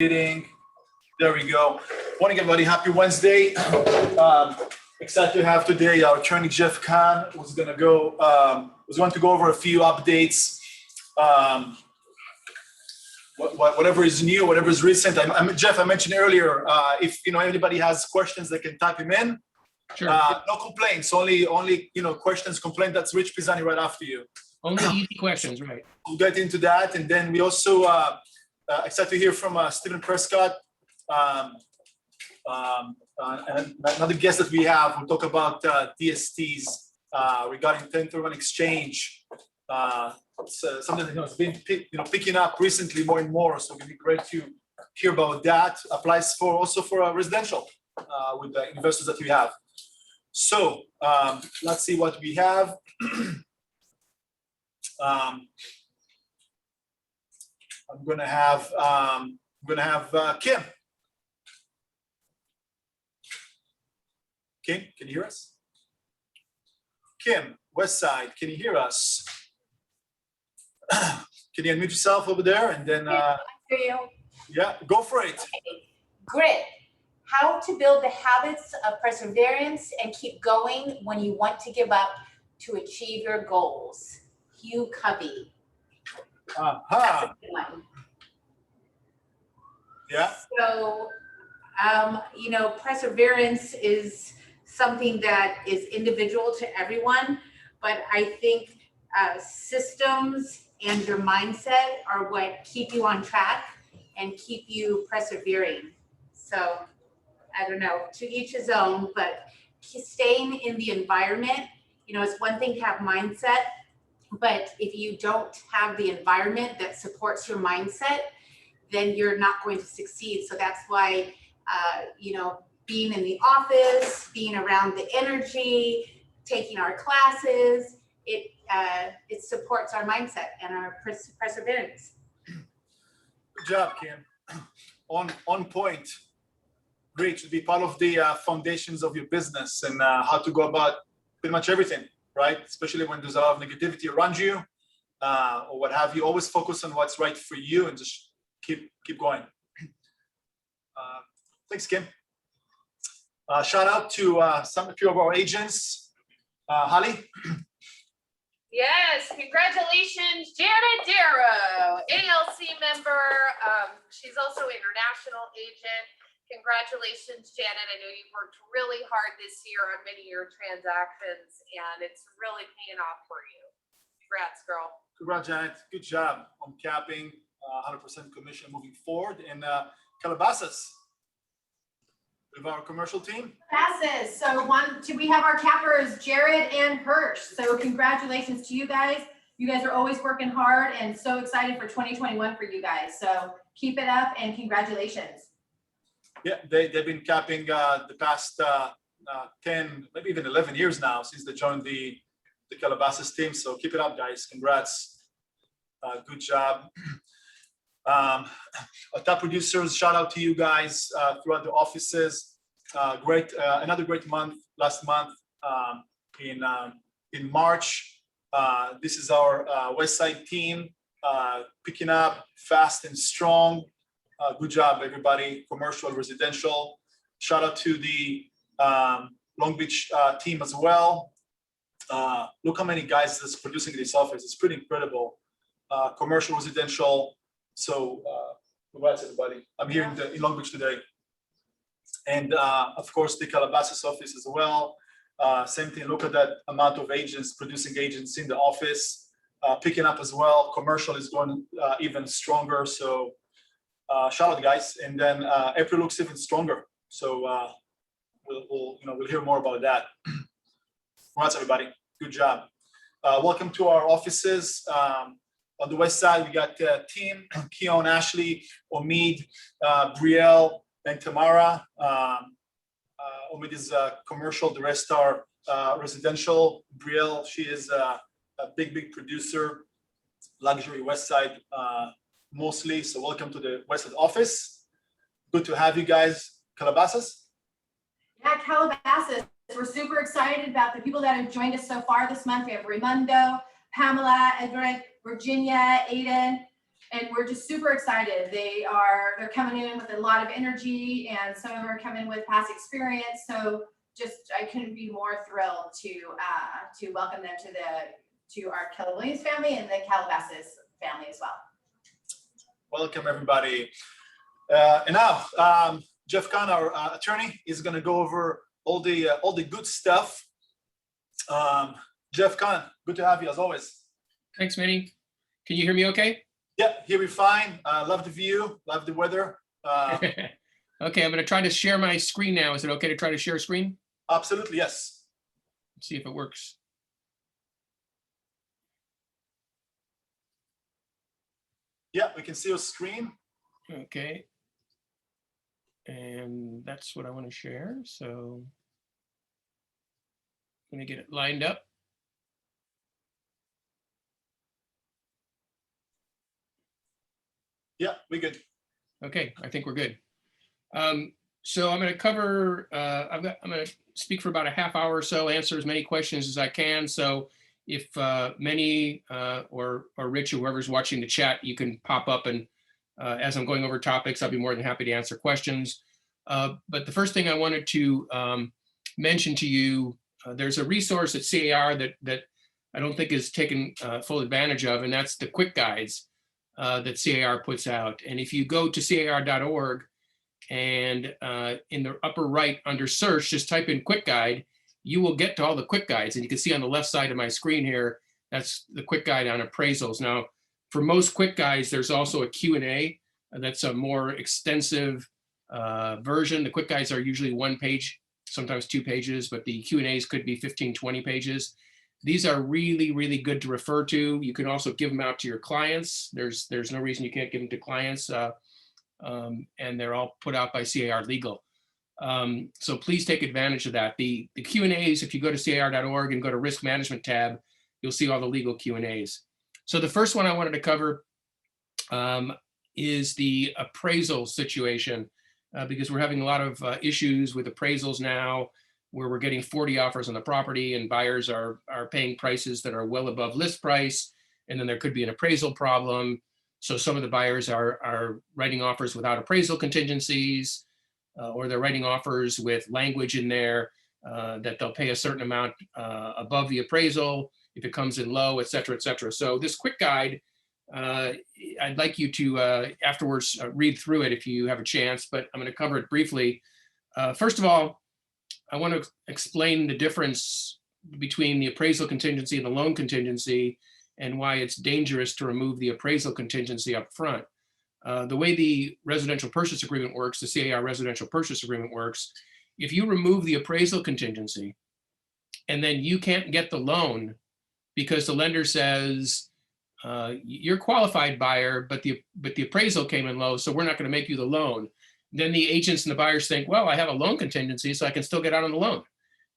Meeting. There we go. Morning, everybody. Happy Wednesday. Excited to have today our attorney Jeff Kahn, who's going to go over a few updates. Whatever is new, whatever is recent. Jeff, I mentioned earlier, if anybody has questions, they can type them in. Sure. No complaints. Only questions, complaint. That's Rich Pisani right after you. Only easy questions, right? We'll get into that, and then we also excited to hear from Stephen Prescott. And another guest that we have, we'll talk about DSTs regarding 1031 exchange. It's something that has been picking up recently more and more, so it'd be great to hear about that. Applies also for residential with the investors that we have. So let's see what we have. I'm gonna have Kim. Kim, can you hear us? Kim, West Side, can you hear us? Can you unmute yourself over there and then? I hear you. Yeah, go for it. Okay. Grit. How to build the habits of perseverance and keep going when you want to give up to achieve your goals. Hugh Covey. That's a good one. Yeah. So, perseverance is something that is individual to everyone, but I think systems and your mindset are what keep you on track and keep you persevering. So, I don't know, to each his own, but staying in the environment, it's one thing to have mindset, but if you don't have the environment that supports your mindset, then you're not going to succeed. So that's why, being in the office, being around the energy, taking our classes, it supports our mindset and our perseverance. Good job, Kim. On point. Great to be part of the foundations of your business and how to go about pretty much everything, right? Especially when there's a lot of negativity around you or what have you. Always focus on what's right for you and just keep going. Thanks, Kim. Shout out to a few of our agents. Halley. Yes, congratulations, Janet Darrow, ALC member. She's also an international agent. Congratulations, Janet. I know you've worked really hard this year on many of your transactions, and it's really paying off for you. Congrats, girl. Congrats, Janet. Good job on capping 100% commission moving forward. And Calabasas, with our commercial team. Passes. So we have our cappers, Jared and Hirsch. So congratulations to you guys. You guys are always working hard and so excited for 2021 for you guys. So keep it up and congratulations. Yeah, they've been capping the past 10, maybe even 11 years now since they joined the Calabasas team. So keep it up, guys. Congrats. Good job. Our top producers, shout out to you guys throughout the offices. Great, another great month last month in March. This is our West Side team picking up fast and strong. Good job, everybody. Commercial, residential. Shout out to the Long Beach team as well. Look how many guys that's producing in this office. It's pretty incredible. Commercial, residential. So congrats, everybody. I'm here in Long Beach today. And of course, the Calabasas office as well. Same thing, look at that amount of agents, producing agents in the office, picking up as well. Commercial is going even stronger. So shout out, guys. And then April looks even stronger. So we'll hear more about that. Congrats, everybody. Good job. Welcome to our offices. On the West Side, we got team, Keon, Ashley, Omid, Brielle, and Tamara. Omid is commercial, the rest are residential. Brielle, she is a big producer, luxury West Side mostly. So welcome to the West Side office. Good to have you guys. Calabasas? Yeah, Calabasas. We're super excited about the people that have joined us so far this month. We have Raimundo, Pamela, Edric, Virginia, Aiden, And we're just super excited. They're coming in with a lot of energy, and some of them are coming with past experience. So just, I couldn't be more thrilled to welcome them to our Keller Williams family and the Calabasas family as well. Welcome, everybody. And now, Jeff Kahn, our attorney, is going to go over all the good stuff. Jeff Kahn, good to have you as always. Thanks, Meny. Can you hear me okay? Yeah, hear me fine. Love the view, love the weather. Okay, I'm going to try to share my screen now. Is it okay to try to share screen? Absolutely, yes. Let's see if it works. Yeah, we can see your screen. Okay. And that's what I want to share. So let me get it lined up. Yeah, we're good. Okay, I think we're good. So I'm going to cover, I'm going to speak for about a half hour or so, answer as many questions as I can. So if Meny or Rich or whoever's watching the chat, you can pop up, and as I'm going over topics, I'll be more than happy to answer questions. But the first thing I wanted to mention to you, there's a resource at CAR that I don't think is taken full advantage of, and that's the quick guides that CAR puts out. And if you go to car.org and in the upper right under search, just type in quick guide, you will get to all the quick guides. And you can see on the left side of my screen here, that's the quick guide on appraisals. Now, for most quick guides, there's also a Q&A that's a more extensive version. The quick guides are usually 1 page, sometimes 2 pages, but the Q&As could be 15, 20 pages. These are really, really good to refer to. You can also give them out to your clients. There's no reason you can't give them to clients, and they're all put out by CAR Legal. So please take advantage of that. The Q&As, if you go to car.org and go to risk management tab, you'll see all the legal Q&As. So the first one I wanted to cover is the appraisal situation, because we're having a lot of issues with appraisals now, where we're getting 40 offers on the property and buyers are paying prices that are well above list price. And then there could be an appraisal problem. So some of the buyers are writing offers without appraisal contingencies, or they're writing offers with language in there that they'll pay a certain amount above the appraisal if it comes in low, et cetera, et cetera. So this quick guide, I'd like you to afterwards read through it if you have a chance, but I'm going to cover it briefly. First of all, I want to explain the difference between the appraisal contingency and the loan contingency, and why it's dangerous to remove the appraisal contingency up front. The way the residential purchase agreement works, the CAR residential purchase agreement works, if you remove the appraisal contingency and then you can't get the loan because the lender says, you're a qualified buyer, but the appraisal came in low, so we're not going to make you the loan. Then the agents and the buyers think, well, I have a loan contingency, so I can still get out on the loan.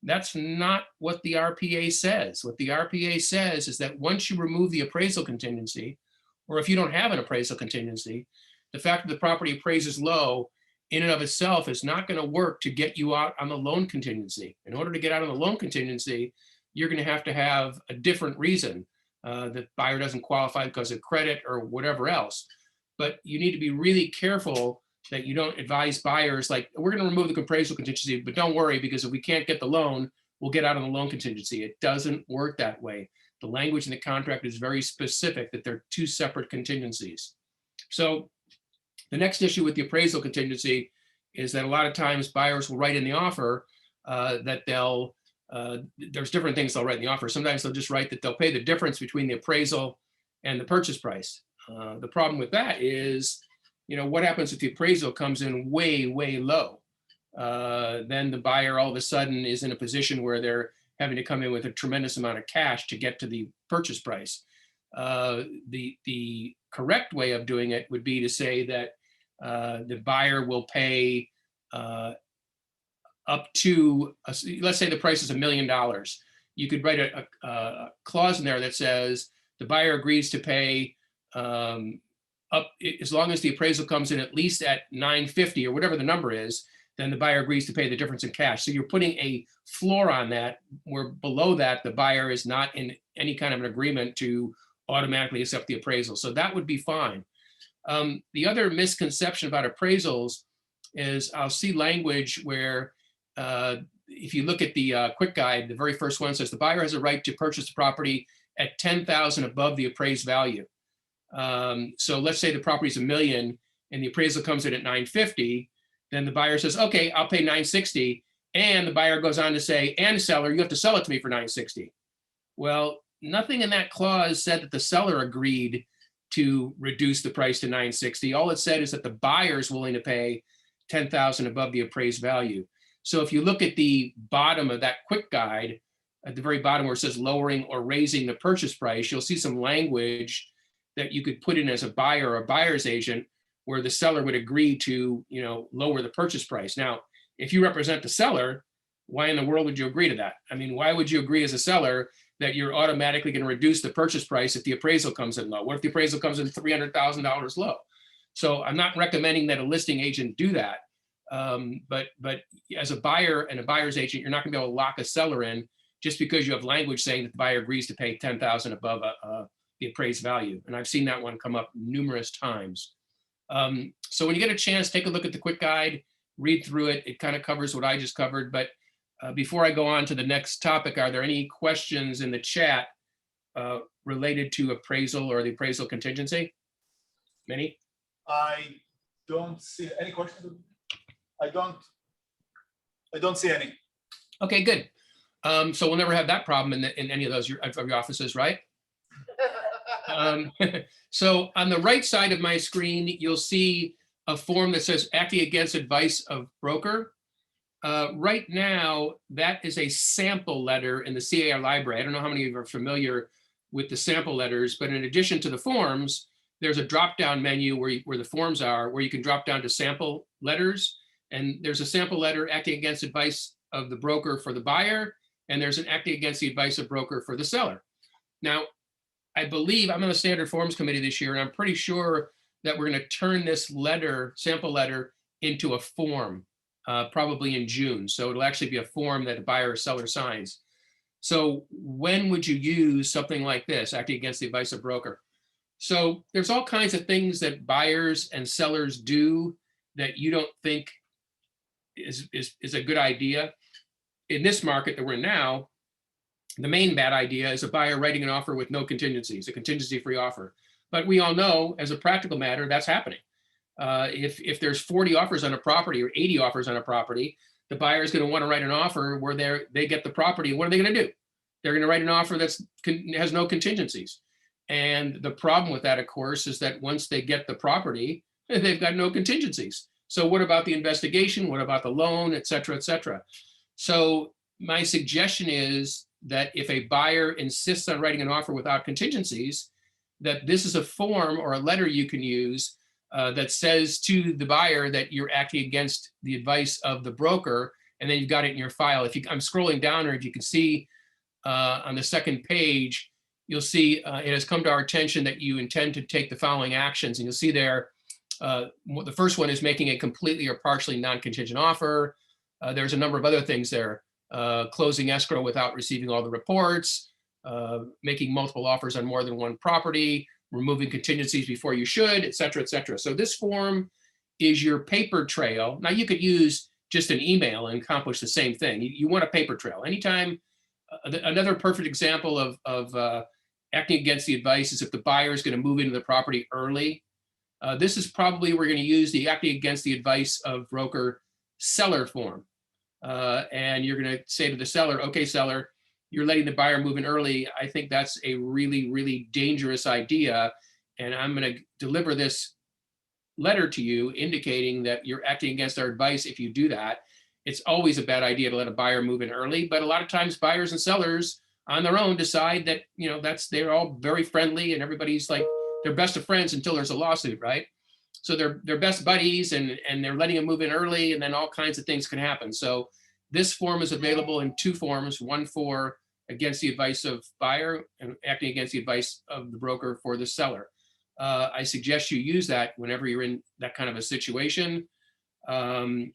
That's not what the RPA says. What the RPA says is that once you remove the appraisal contingency, or if you don't have an appraisal contingency, the fact that the property appraises low in and of itself is not going to work to get you out on the loan contingency. In order to get out on the loan contingency, you're going to have a different reason. The buyer doesn't qualify because of credit or whatever else. But you need to be really careful that you don't advise buyers like, we're going to remove the appraisal contingency, but don't worry, because if we can't get the loan, we'll get out on the loan contingency. It doesn't work that way. The language in the contract is very specific that they're 2 separate contingencies. So the next issue with the appraisal contingency is that a lot of times buyers will write in the offer that they'll, there's different things they'll write in the offer. Sometimes they'll just write that they'll pay the difference between the appraisal and the purchase price. The problem with that is, what happens if the appraisal comes in way, way low? Then the buyer all of a sudden is in a position where they're having to come in with a tremendous amount of cash to get to the purchase price. The correct way of doing it would be to say that the buyer will pay up to, let's say the price is $1 million. You could write a clause in there that says the buyer agrees to pay up, as long as the appraisal comes in at least at 950 or whatever the number is, then the buyer agrees to pay the difference in cash. So you're putting a floor on that, where below that, the buyer is not in any kind of an agreement to automatically accept the appraisal. So that would be fine. The other misconception about appraisals is I'll see language where if you look at the quick guide, the very first one says the buyer has a right to purchase the property at 10,000 above the appraised value. So let's say the property is $1 million and the appraisal comes in at 950, then the buyer says, okay, I'll pay 960. And the buyer goes on to say, and seller, you have to sell it to me for 960. Well, nothing in that clause said that the seller agreed to reduce the price to 960. All it said is that the buyer is willing to pay 10,000 above the appraised value. So if you look at the bottom of that quick guide, at the very bottom where it says lowering or raising the purchase price, you'll see some language that you could put in as a buyer or a buyer's agent where the seller would agree to, lower the purchase price. Now, if you represent the seller, why in the world would you agree to that? I mean, why would you agree as a seller that you're automatically going to reduce the purchase price if the appraisal comes in low? What if the appraisal comes in $300,000 low? So I'm not recommending that a listing agent do that. But as a buyer and a buyer's agent, you're not going to be able to lock a seller in just because you have language saying that the buyer agrees to pay 10,000 above the appraised value. And I've seen that one come up numerous times. So when you get a chance, take a look at the quick guide, read through it. It kind of covers what I just covered. But before I go on to the next topic, are there any questions in the chat related to appraisal or the appraisal contingency? Many? I don't see any questions. I don't see any. Okay, good. So we'll never have that problem in any of those of your offices, right? So on the right side of my screen, you'll see a form that says acting against advice of broker. Right now, that is a sample letter in the CAR library. I don't know how many of you are familiar with the sample letters, but in addition to the forms, there's a drop-down menu where the forms are, where you can drop down to sample letters. And there's a sample letter acting against advice of the broker for the buyer, and there's an acting against the advice of broker for the seller. Now, I believe I'm on the standard forms committee this year, and I'm pretty sure that we're going to turn this letter, sample letter, into a form, probably in June. So it'll actually be a form that the buyer or seller signs. So when would you use something like this, acting against the advice of broker? So there's all kinds of things that buyers and sellers do that you don't think is a good idea. In this market that we're in now, the main bad idea is a buyer writing an offer with no contingencies, a contingency-free offer. But we all know, as a practical matter, that's happening. If there's 40 offers on a property or 80 offers on a property, the buyer is going to want to write an offer where they get the property. What are they going to do? They're going to write an offer that has no contingencies. And the problem with that, of course, is that once they get the property, they've got no contingencies. So what about the investigation? What about the loan, et cetera, et cetera? So my suggestion is that if a buyer insists on writing an offer without contingencies, that this is a form or a letter you can use that says to the buyer that you're acting against the advice of the broker, and then you've got it in your file. I'm scrolling down, or if you can see on the second page, you'll see it has come to our attention that you intend to take the following actions, and you'll see there, the first one is making a completely or partially non-contingent offer. There's a number of other things there. Closing escrow without receiving all the reports, making multiple offers on more than one property, removing contingencies before you should, et cetera, et cetera. So this form is your paper trail. Now you could use just an email and accomplish the same thing. You want a paper trail. Anytime, another perfect example of acting against the advice is if the buyer is going to move into the property early. This is probably, we're going to use the acting against the advice of broker seller form. And you're going to say to the seller, okay, seller, you're letting the buyer move in early. I think that's a really, really dangerous idea. And I'm going to deliver this letter to you indicating that you're acting against our advice if you do that. It's always a bad idea to let a buyer move in early, but a lot of times buyers and sellers on their own decide that, they're all very friendly and everybody's like, they're best of friends until there's a lawsuit, right? So they're best buddies and they're letting them move in early, and then all kinds of things can happen. So this form is available in two forms, one for against the advice of buyer and acting against the advice of the broker for the seller. I suggest you use that whenever you're in that kind of a situation. Again,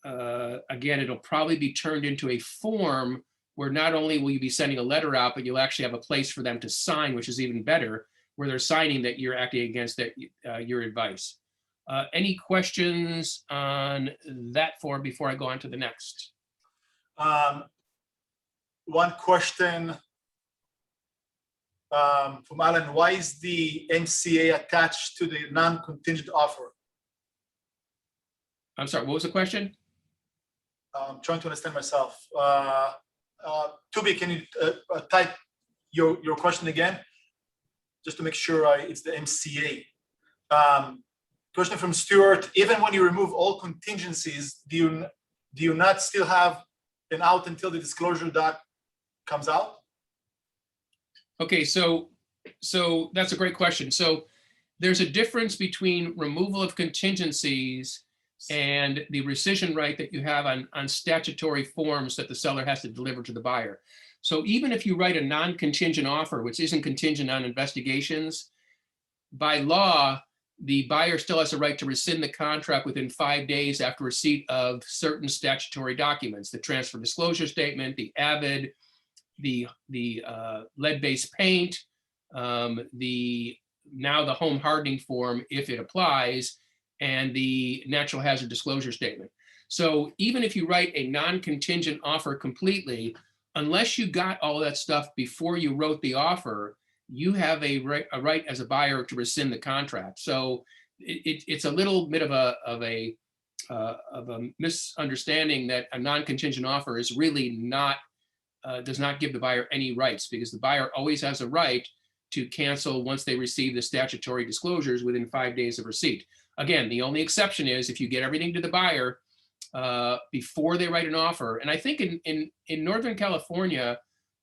it'll probably be turned into a form where not only will you be sending a letter out, but you'll actually have a place for them to sign, which is even better, where they're signing that you're acting against your advice. Any questions on that form before I go on to the next? One question from Alan, why is the MCA attached to the non-contingent offer? I'm sorry, what was the question? I'm trying to understand myself. Tubi, can you type your question again? Just to make sure it's the MCA. Question from Stuart, even when you remove all contingencies, do you not still have an out until the disclosure doc comes out? Okay, so that's a great question. So there's a difference between removal of contingencies and the rescission right that you have on statutory forms that the seller has to deliver to the buyer. So even if you write a non-contingent offer, which isn't contingent on investigations, by law, the buyer still has a right to rescind the contract within 5 days after receipt of certain statutory documents, the transfer disclosure statement, the AVID, the lead-based paint, the home hardening form, if it applies, and the natural hazard disclosure statement. So even if you write a non-contingent offer completely, unless you got all that stuff before you wrote the offer, you have a right as a buyer to rescind the contract. So it's a little bit of a misunderstanding that a non-contingent offer is really not, does not give the buyer any rights, because the buyer always has a right to cancel once they receive the statutory disclosures within 5 days of receipt. Again, the only exception is if you get everything to the buyer before they write an offer. And I think in Northern California,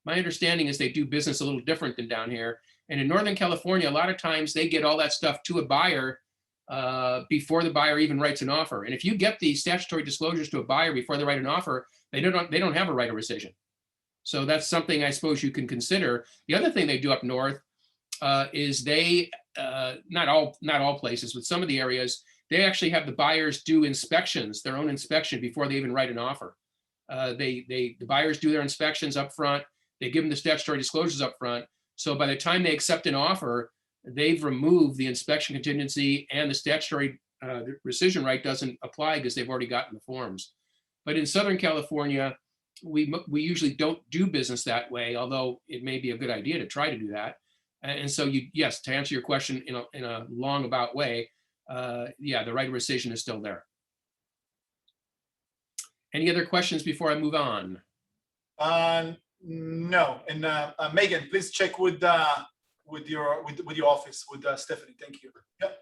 my understanding is they do business a little different than down here. And in Northern California, a lot of times they get all that stuff to a buyer before the buyer even writes an offer. And if you get the statutory disclosures to a buyer before they write an offer, they don't have a right of rescission. So that's something I suppose you can consider. The other thing they do up north is they, not all places, but some of the areas, they actually have the buyers do inspections, their own inspection before they even write an offer. The buyers do their inspections up front. They give them the statutory disclosures up front. So by the time they accept an offer, they've removed the inspection contingency, and the statutory rescission right doesn't apply because they've already gotten the forms. But in Southern California, we usually don't do business that way, although it may be a good idea to try to do that. And so yes, to answer your question in a long about way, yeah, the right of rescission is still there. Any other questions before I move on? No. And Megan, please check with your office with Stephanie. Thank you. Yep.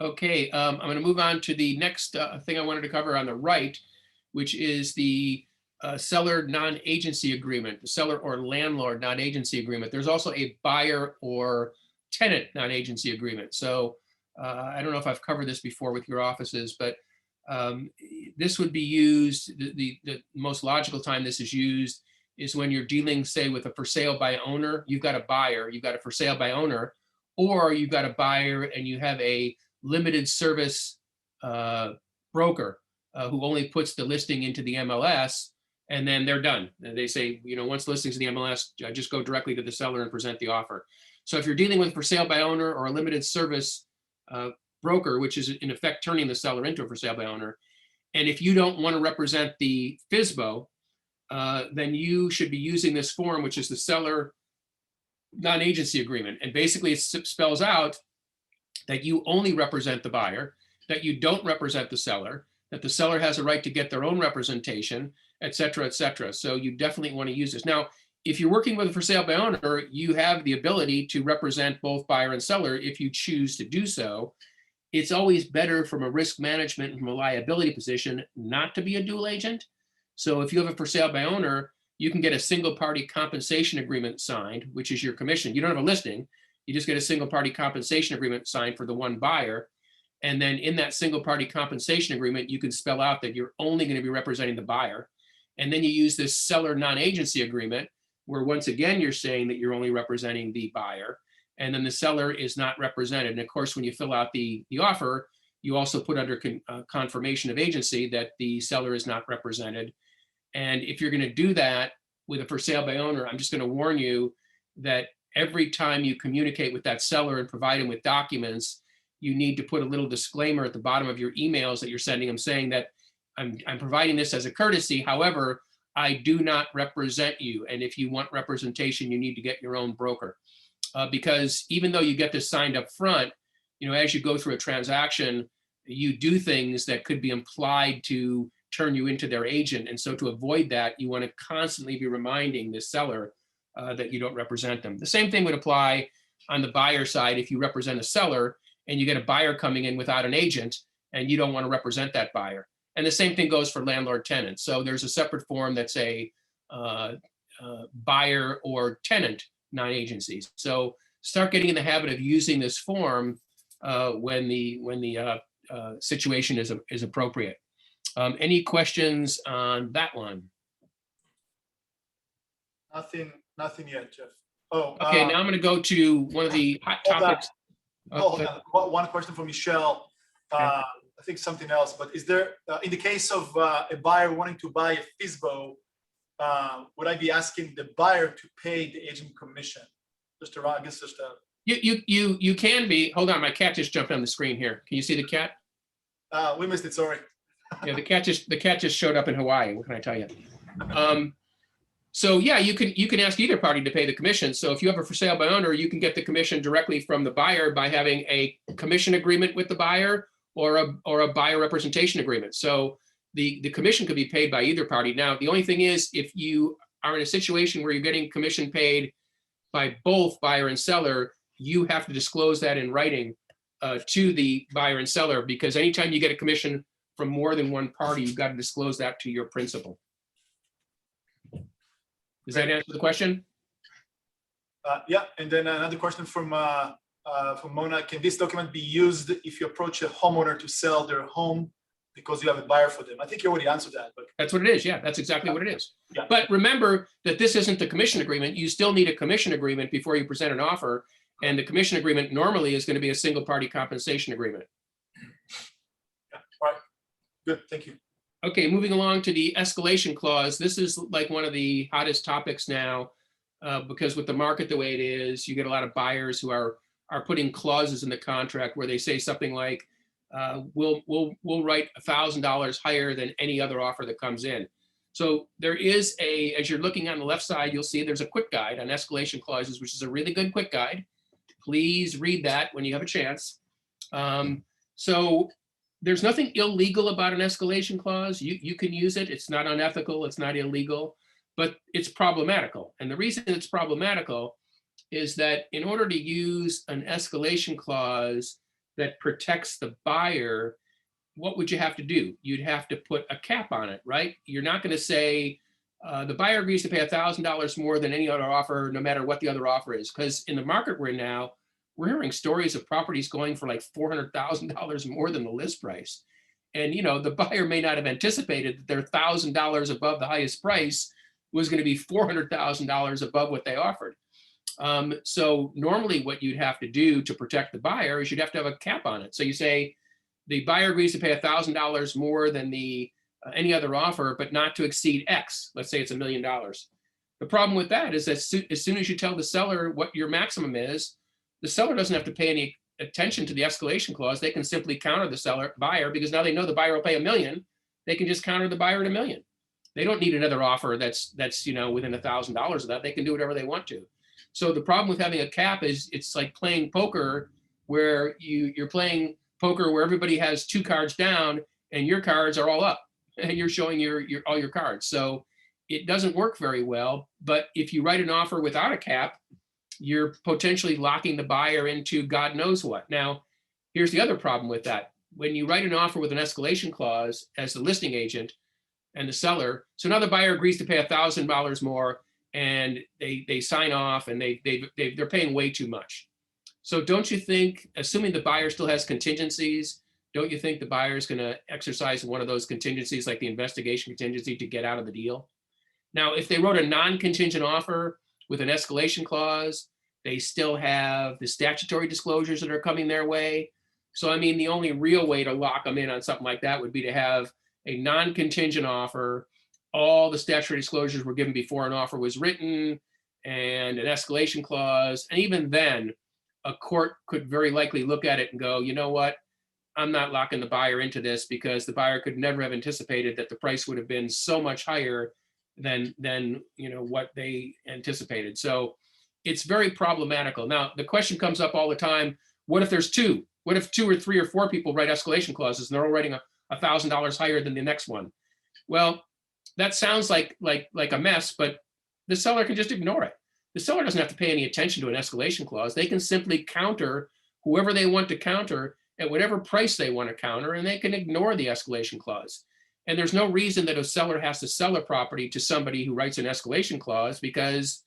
Okay, I'm going to move on to the next thing I wanted to cover on the right, which is the seller non-agency agreement, the seller or landlord non-agency agreement. There's also a buyer or tenant non-agency agreement. So I don't know if I've covered this before with your offices, but this would be used, the most logical time this is used is when you're dealing, say, with a for sale by owner. You've got a buyer, you've got a for sale by owner, or you've got a buyer and you have a limited service broker who only puts the listing into the MLS, and then they're done. And they say, once the listing's in the MLS, just go directly to the seller and present the offer. So if you're dealing with for sale by owner or a limited service broker, which is in effect turning the seller into a for sale by owner, and if you don't want to represent the FSBO, then you should be using this form, which is the seller non-agency agreement. And basically it spells out that you only represent the buyer, that you don't represent the seller, that the seller has a right to get their own representation, et cetera, et cetera. So you definitely want to use this. Now, if you're working with a for sale by owner, you have the ability to represent both buyer and seller if you choose to do so. It's always better from a risk management and from a liability position not to be a dual agent. So if you have a for sale by owner, you can get a single party compensation agreement signed, which is your commission. You don't have a listing. You just get a single party compensation agreement signed for the one buyer. And then in that single party compensation agreement, you can spell out that you're only going to be representing the buyer. And then you use this seller non-agency agreement, where once again, you're saying that you're only representing the buyer, and then the seller is not represented. And of course, when you fill out the offer, you also put under confirmation of agency that the seller is not represented. And if you're going to do that with a for sale by owner, I'm just going to warn you that every time you communicate with that seller and provide them with documents, you need to put a little disclaimer at the bottom of your emails that you're sending them saying that I'm providing this as a courtesy. However, I do not represent you. And if you want representation, you need to get your own broker. Because even though you get this signed up front, you know, as you go through a transaction, you do things that could be implied to turn you into their agent. And so to avoid that, you want to constantly be reminding the seller that you don't represent them. The same thing would apply on the buyer side. If you represent a seller and you get a buyer coming in without an agent and you don't want to represent that buyer. And the same thing goes for landlord tenant. So there's a separate form that's a buyer or tenant non-agencies. So start getting in the habit of using this form when the situation is appropriate. Any questions on that one? Nothing yet, Jeff. Oh, Okay, now I'm going to go to one of the hot topics. hold on. One question from Michelle. I think something else, but is there, in the case of a buyer wanting to buy a FISBO, would I be asking the buyer to pay the agent commission? Just around, I guess just You can be. Hold on, my cat just jumped on the screen here. Can you see the cat? we missed it, sorry. Yeah, the cat just showed up in Hawaii. What can I tell you? So yeah, you can ask either party to pay the commission. So if you have a for sale by owner, you can get the commission directly from the buyer by having a commission agreement with the buyer or a buyer representation agreement. So the commission could be paid by either party. Now, the only thing is, if you are in a situation where you're getting commission paid by both buyer and seller, you have to disclose that in writing to the buyer and seller, because anytime you get a commission from more than one party, you've got to disclose that to your principal. Does that answer the question? Yeah, and then another question from Mona. Can this document be used if you approach a homeowner to sell their home because you have a buyer for them? I think you already answered that. But that's what it is. Yeah, that's exactly what it is. Yeah. But remember that this isn't the commission agreement. You still need a commission agreement before you present an offer. And the commission agreement normally is going to be a single party compensation agreement. Yeah. All right. Good. Thank you. Okay, moving along to the escalation clause. This is like one of the hottest topics now, because with the market the way it is, you get a lot of buyers who are putting clauses in the contract where they say something like, we'll write $1,000 higher than any other offer that comes in. So there is as you're looking on the left side, you'll see there's a quick guide on escalation clauses, which is a really good quick guide. Please read that when you have a chance. So there's nothing illegal about an escalation clause. You can use it. It's not unethical. It's not illegal, but it's problematical. And the reason it's problematical is that in order to use an escalation clause that protects the buyer, what would you have to do? You'd have to put a cap on it, right? You're not going to say the buyer agrees to pay $1,000 more than any other offer, no matter what the other offer is. Because in the market we're in now, we're hearing stories of properties going for like $400,000 more than the list price. And, you know, the buyer may not have anticipated that their $1,000 above the highest price was going to be $400,000 above what they offered. So normally what you'd have to do to protect the buyer is you'd have to have a cap on it. So you say the buyer agrees to pay $1,000 more than any other offer, but not to exceed X. Let's say it's $1 million. The problem with that is that as soon as you tell the seller what your maximum is, the seller doesn't have to pay any attention to the escalation clause. They can simply counter the buyer, because now they know the buyer will pay $1 million. They can just counter the buyer at $1 million. They don't need another offer that's within $1,000 of that. They can do whatever they want to. So the problem with having a cap is it's like playing poker, where you're playing poker where everybody has 2 cards down and your cards are all up and you're showing all your cards. So it doesn't work very well. But if you write an offer without a cap, you're potentially locking the buyer into God knows what. Now, here's the other problem with that. When you write an offer with an escalation clause as the listing agent and the seller, so now the buyer agrees to pay $1,000 more, and they sign off, and they're paying way too much. So don't you think, assuming the buyer still has contingencies, don't you think the buyer is going to exercise one of those contingencies, like the investigation contingency, to get out of the deal? Now, if they wrote a non-contingent offer with an escalation clause, they still have the statutory disclosures that are coming their way. So, I mean, the only real way to lock them in on something like that would be to have a non-contingent offer. All the statutory disclosures were given before an offer was written, and an escalation clause. And even then, a court could very likely look at it and go, you know what? I'm not locking the buyer into this, because the buyer could never have anticipated that the price would have been so much higher than what they anticipated. So it's very problematical. Now, the question comes up all the time, what if there's two? What if 2 or 3 or 4 people write escalation clauses and they're all writing $1,000 higher than the next one? Well, that sounds like a mess, but the seller can just ignore it. The seller doesn't have to pay any attention to an escalation clause. They can simply counter whoever they want to counter at whatever price they want to counter, and they can ignore the escalation clause. And there's no reason that a seller has to sell a property to somebody who writes an escalation clause, because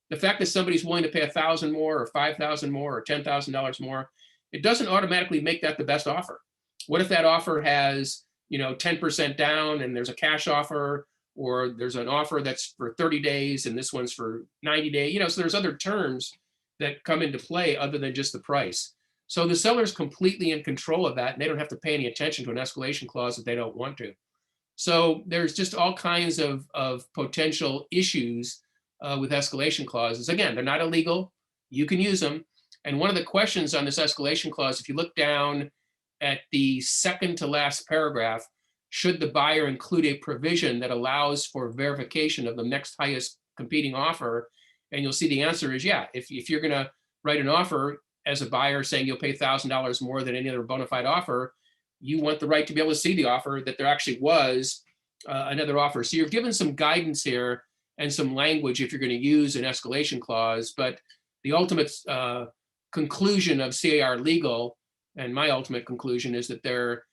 the fact that somebody's willing to pay $1,000 more or $5,000 more or $10,000 more, it doesn't automatically make that the best offer. What if that offer has 10% down and there's a cash offer, or there's an offer that's for 30 days and this one's for 90 days, so there's other terms that come into play other than just the price. So the seller's completely in control of that, and they don't have to pay any attention to an escalation clause if they don't want to. So there's just all kinds of potential issues with escalation clauses. Again, they're not illegal. You can use them. And one of the questions on this escalation clause, if you look down at the second to last paragraph, should the buyer include a provision that allows for verification of the next highest competing offer? And you'll see the answer is yeah. If you're going to write an offer as a buyer saying you'll pay $1,000 more than any other bona fide offer, you want the right to be able to see the offer that there actually was another offer. So you're given some guidance here and some language if you're going to use an escalation clause. But the ultimate conclusion of CAR legal, and my ultimate conclusion, is that they're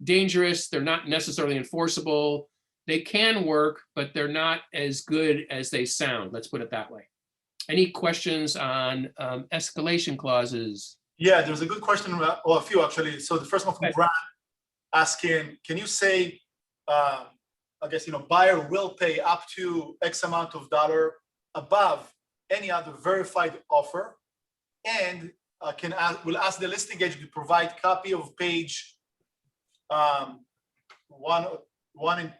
dangerous. They're not necessarily enforceable. They can work, but they're not as good as they sound. Let's put it that way. Any questions on escalation clauses? Yeah, there's a good question, well, a few actually. So the first one from Brad asking, can you say, I guess, buyer will pay up to X amount of dollar above any other verified offer, and will ask the listing agent to provide copy of page 1 and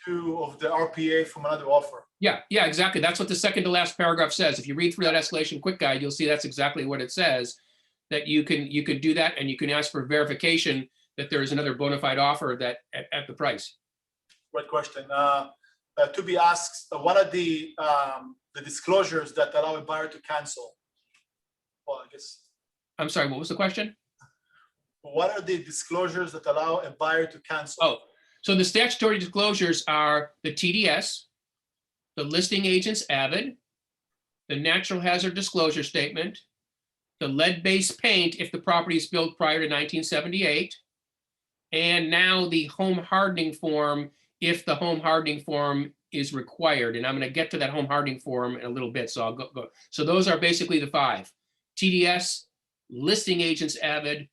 2 of the RPA from another offer. Yeah, exactly. That's what the second to last paragraph says. If you read through that escalation quick guide, you'll see that's exactly what it says, that you can do that, and you can ask for verification that there is another bona fide offer that at the price. Great question. To be asked, what are the disclosures that allow a buyer to cancel? Well, I guess. I'm sorry, what was the question? What are the disclosures that allow a buyer to cancel? Oh, so the statutory disclosures are the TDS, the listing agent's avid, the natural hazard disclosure statement, the lead-based paint if the property is built prior to 1978, and now the home hardening form if the home hardening form is required. And I'm going to get to that home hardening form in a little bit, so I'll go. So those are basically the 5: TDS, listing agent's avid,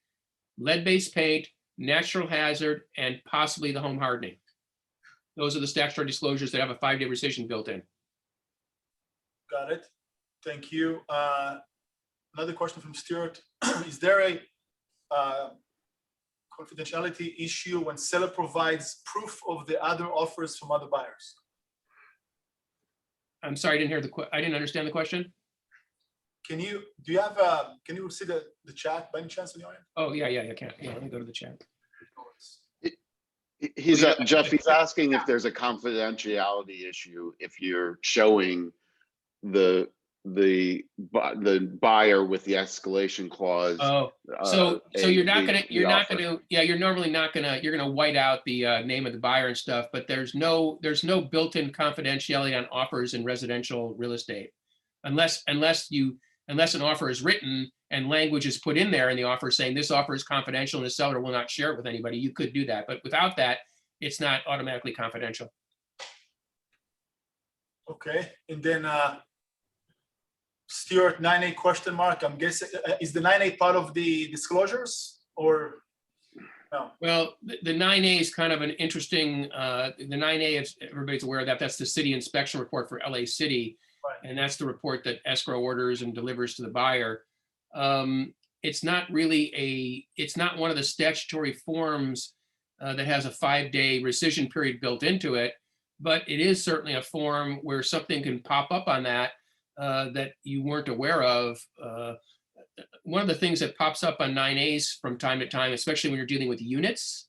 lead-based paint, natural hazard, and possibly the home hardening. Those are the statutory disclosures that have a 5-day rescission built in. Got it. Thank you. Another question from Stuart. Is there a confidentiality issue when seller provides proof of the other offers from other buyers? I'm sorry, I didn't understand the question. Can you see the chat by any chance on your end? Oh, yeah, I can. Yeah, let me go to the chat. Jeff, he's asking if there's a confidentiality issue if you're showing the buyer with the escalation clause. Oh, so you're normally not gonna white out the name of the buyer and stuff, but there's no built-in confidentiality on offers in residential real estate, unless an offer is written and language is put in there in the offer saying this offer is confidential and the seller will not share it with anybody. You could do that, but without that, it's not automatically confidential. Okay, and then Stuart, 9A question mark. I'm guessing, is the 9A part of the disclosures or no? Well, the 9A is kind of an interesting, the 9A, if everybody's aware of that, that's the city inspection report for LA City. Right. And that's the report that escrow orders and delivers to the buyer. It's not really it's not one of the statutory forms that has a 5-day rescission period built into it, but it is certainly a form where something can pop up on that that you weren't aware of. One of the things that pops up on 9As from time to time, especially when you're dealing with units,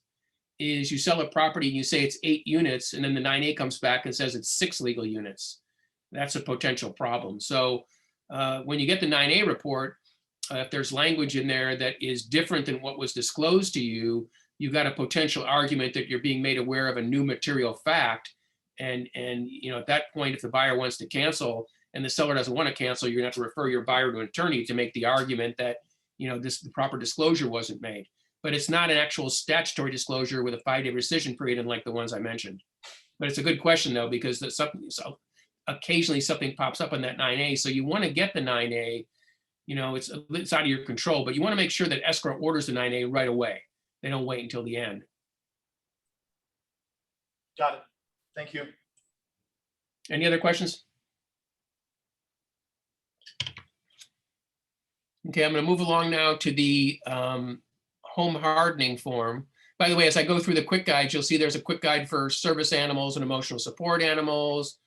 is you sell a property and you say it's 8 units, and then the 9A comes back and says it's 6 legal units. That's a potential problem. So when you get the 9A report, if there's language in there that is different than what was disclosed to you, you've got a potential argument that you're being made aware of a new material fact. And you know, at that point, if the buyer wants to cancel and the seller doesn't want to cancel, you're gonna have to refer your buyer to an attorney to make the argument that, you know, the proper disclosure wasn't made. But it's not an actual statutory disclosure with a 5-day rescission period, unlike the ones I mentioned. But it's a good question though, because occasionally something pops up on that 9A. So you want to get the 9A, you know, it's out of your control, but you want to make sure that escrow orders the 9A right away. They don't wait until the end. Got it. Thank you. Any other questions? Okay, I'm going to move along now to the home hardening form. By the way, as I go through the quick guides, you'll see there's a quick guide for service animals and emotional support animals.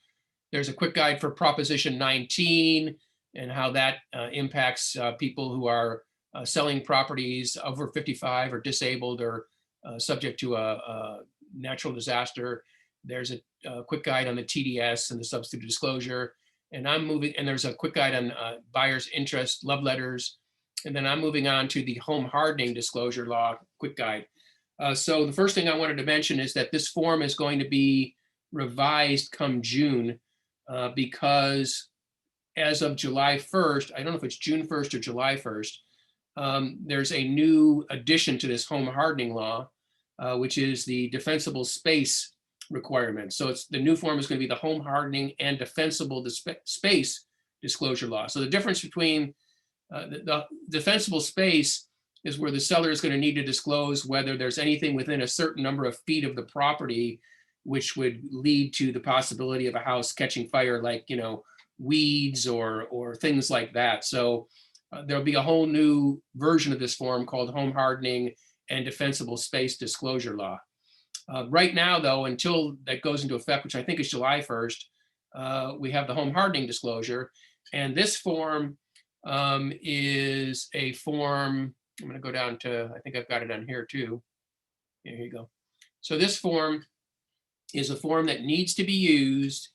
There's a quick guide for Proposition 19 and how that impacts people who are selling properties over 55 or disabled or subject to a natural disaster. There's a quick guide on the TDS and the substitute disclosure. And there's a quick guide on buyer's interest, love letters. And then I'm moving on to the home hardening disclosure law quick guide. So the first thing I wanted to mention is that this form is going to be revised come June because as of July 1st, I don't know if it's June 1st or July 1st, there's a new addition to this home hardening law, which is the defensible space requirement. So the new form is going to be the home hardening and defensible space disclosure law. So the difference between the defensible space is where the seller is going to need to disclose whether there's anything within a certain number of feet of the property which would lead to the possibility of a house catching fire, like, you know, weeds or things like that. So there'll be a whole new version of this form called home hardening and defensible space disclosure law. Right now, though, until that goes into effect, which I think is July 1st, we have the home hardening disclosure. And this form is a form, I'm going to go down to, I think I've got it on here too. Yeah, here you go. So this form is a form that needs to be used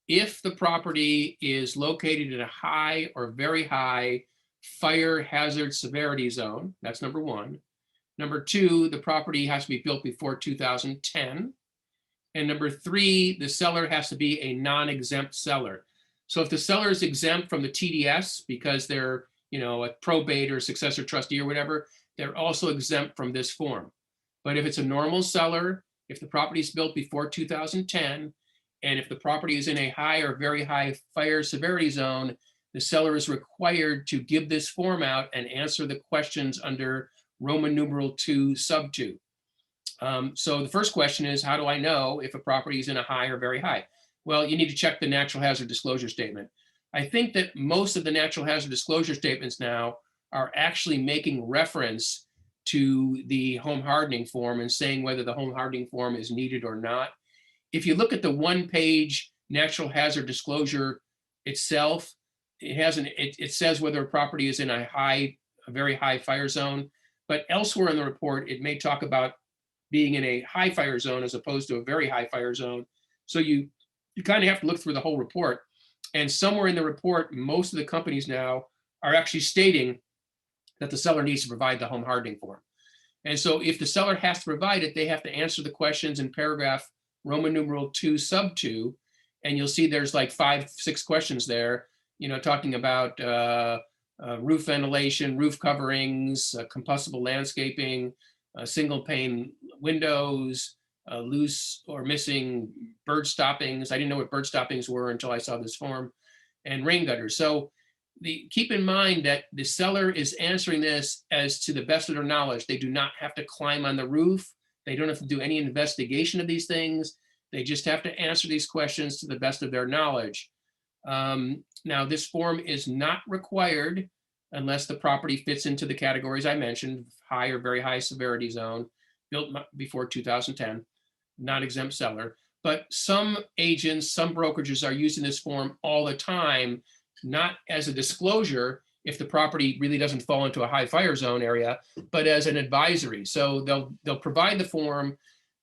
if the property is located in a high or very high fire hazard severity zone. That's number one. Number two, the property has to be built before 2010. And number three, the seller has to be a non-exempt seller. So if the seller is exempt from the TDS because they're, you know, a probate or successor trustee or whatever, they're also exempt from this form. But if it's a normal seller, if the property is built before 2010, and if the property is in a high or very high fire severity zone, the seller is required to give this form out and answer the questions under Roman numeral 2 sub 2. So the first question is, how do I know if a property is in a high or very high? Well, you need to check the natural hazard disclosure statement. I think that most of the natural hazard disclosure statements now are actually making reference to the home hardening form and saying whether the home hardening form is needed or not. If you look at the one-page natural hazard disclosure itself, it says whether a property is in a very high fire zone, but elsewhere in the report, it may talk about being in a high fire zone as opposed to a very high fire zone. So you kind of have to look through the whole report. And somewhere in the report, most of the companies now are actually stating that the seller needs to provide the home hardening form. And so if the seller has to provide it, they have to answer the questions in paragraph Roman numeral 2 sub 2. And you'll see there's like 5-6 questions there, you know, talking about roof ventilation, roof coverings, combustible landscaping, single pane windows, loose or missing bird stoppings. I didn't know what bird stoppings were until I saw this form, and rain gutters. So keep in mind that the seller is answering this as to the best of their knowledge. They do not have to climb on the roof. They don't have to do any investigation of these things. They just have to answer these questions to the best of their knowledge. Now, this form is not required unless the property fits into the categories I mentioned, high or very high severity zone, built before 2010, not exempt seller. But some agents, some brokerages are using this form all the time not as a disclosure if the property really doesn't fall into a high fire zone area, but as an advisory. So they'll provide the form.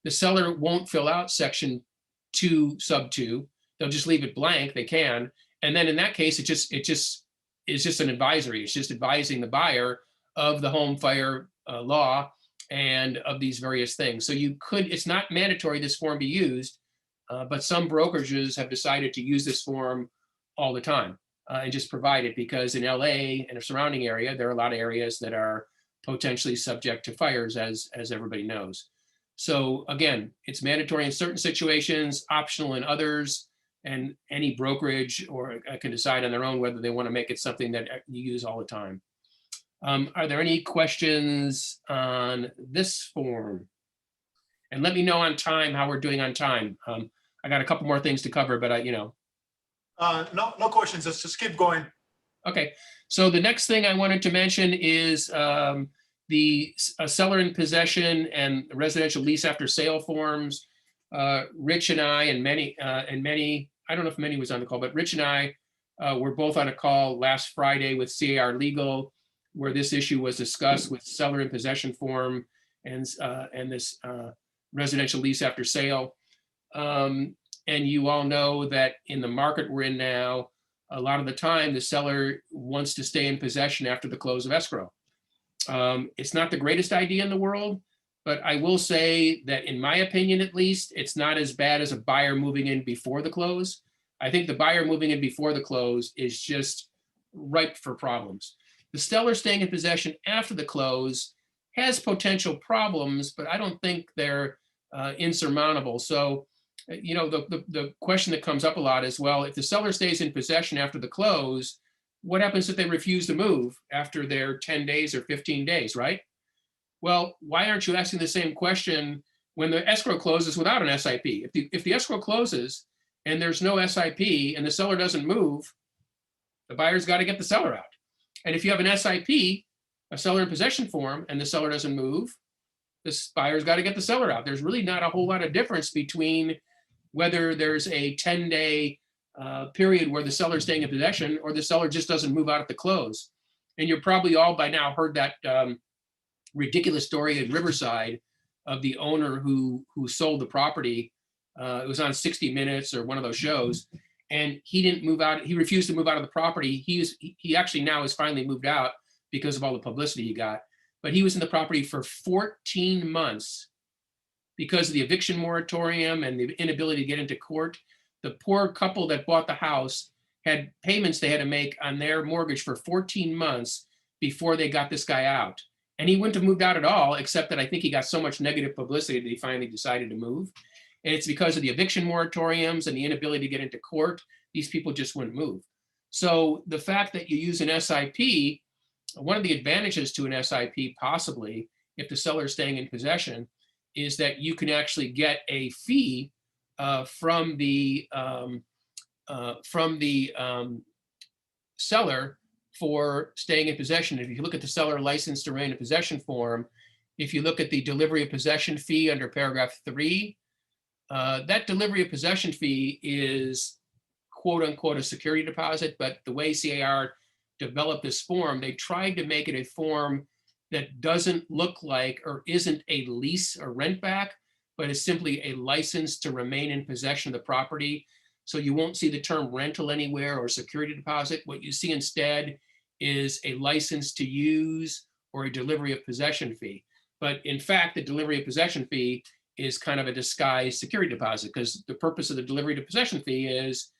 The seller won't fill out section 2 sub 2. They'll just leave it blank. They can. And then in that case, it just is just an advisory. It's just advising the buyer of the home fire law and of these various things. So it's not mandatory this form be used, but some brokerages have decided to use this form all the time and just provide it, because in LA and the surrounding area, there are a lot of areas that are potentially subject to fires, as everybody knows. So again, it's mandatory in certain situations, optional in others, and any brokerage can decide on their own whether they want to make it something that you use all the time. Are there any questions on this form? And let me know on time how we're doing on time. I got a couple more things to cover, but No questions. Let's just keep going. Okay, so the next thing I wanted to mention is the seller in possession and residential lease after sale forms. Rich and I and Meny, I don't know if Meny was on the call, but Rich and I were both on a call last Friday with CAR Legal, where this issue was discussed with seller in possession form and this residential lease after sale. And you all know that in the market we're in now, a lot of the time the seller wants to stay in possession after the close of escrow. It's not the greatest idea in the world, but I will say that in my opinion, at least, it's not as bad as a buyer moving in before the close. I think the buyer moving in before the close is just ripe for problems. The seller staying in possession after the close has potential problems, but I don't think they're insurmountable. So, the question that comes up a lot is, well, if the seller stays in possession after the close, what happens if they refuse to move after their 10 days or 15 days, right? Well, why aren't you asking the same question when the escrow closes without an SIP? If the escrow closes and there's no SIP and the seller doesn't move, the buyer's got to get the seller out. And if you have an SIP, a seller in possession form, and the seller doesn't move, this buyer's got to get the seller out. There's really not a whole lot of difference between whether there's a 10-day period where the seller's staying in possession or the seller just doesn't move out at the close. And you're probably all by now heard that ridiculous story in Riverside of the owner who sold the property. It was on 60 Minutes or one of those shows, and he didn't move out. He refused to move out of the property. He actually now has finally moved out because of all the publicity he got. But he was in the property for 14 months because of the eviction moratorium and the inability to get into court. The poor couple that bought the house had payments they had to make on their mortgage for 14 months before they got this guy out. And he wouldn't have moved out at all, except that I think he got so much negative publicity that he finally decided to move. And it's because of the eviction moratoriums and the inability to get into court, these people just wouldn't move. So the fact that you use an SIP, one of the advantages to an SIP possibly, if the seller is staying in possession, is that you can actually get a fee from the seller for staying in possession. If you look at the seller license to remain in possession form, if you look at the delivery of possession fee under paragraph 3, that delivery of possession fee is quote unquote a security deposit, but the way CAR developed this form, they tried to make it a form that doesn't look like or isn't a lease or rent back, but is simply a license to remain in possession of the property. So you won't see the term rental anywhere or security deposit. What you see instead is a license to use or a delivery of possession fee. But in fact, the delivery of possession fee is kind of a disguised security deposit, because the purpose of the delivery to possession fee is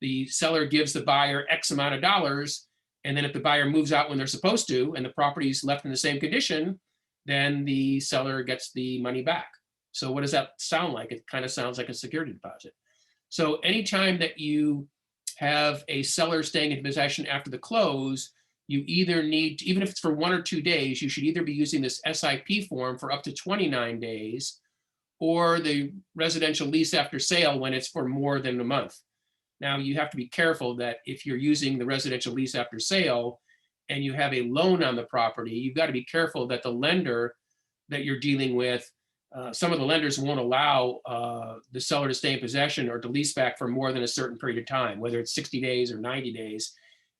the seller gives the buyer X amount of dollars, and then if the buyer moves out when they're supposed to and the property is left in the same condition, then the seller gets the money back. So what does that sound like? It kind of sounds like a security deposit. So anytime that you have a seller staying in possession after the close, you either need to, even if it's for 1 or 2 days, you should either be using this SIP form for up to 29 days or the residential lease after sale when it's for more than a month. Now, you have to be careful that if you're using the residential lease after sale and you have a loan on the property, you've got to be careful that the lender that you're dealing with, some of the lenders won't allow the seller to stay in possession or to lease back for more than a certain period of time, whether it's 60 days or 90 days.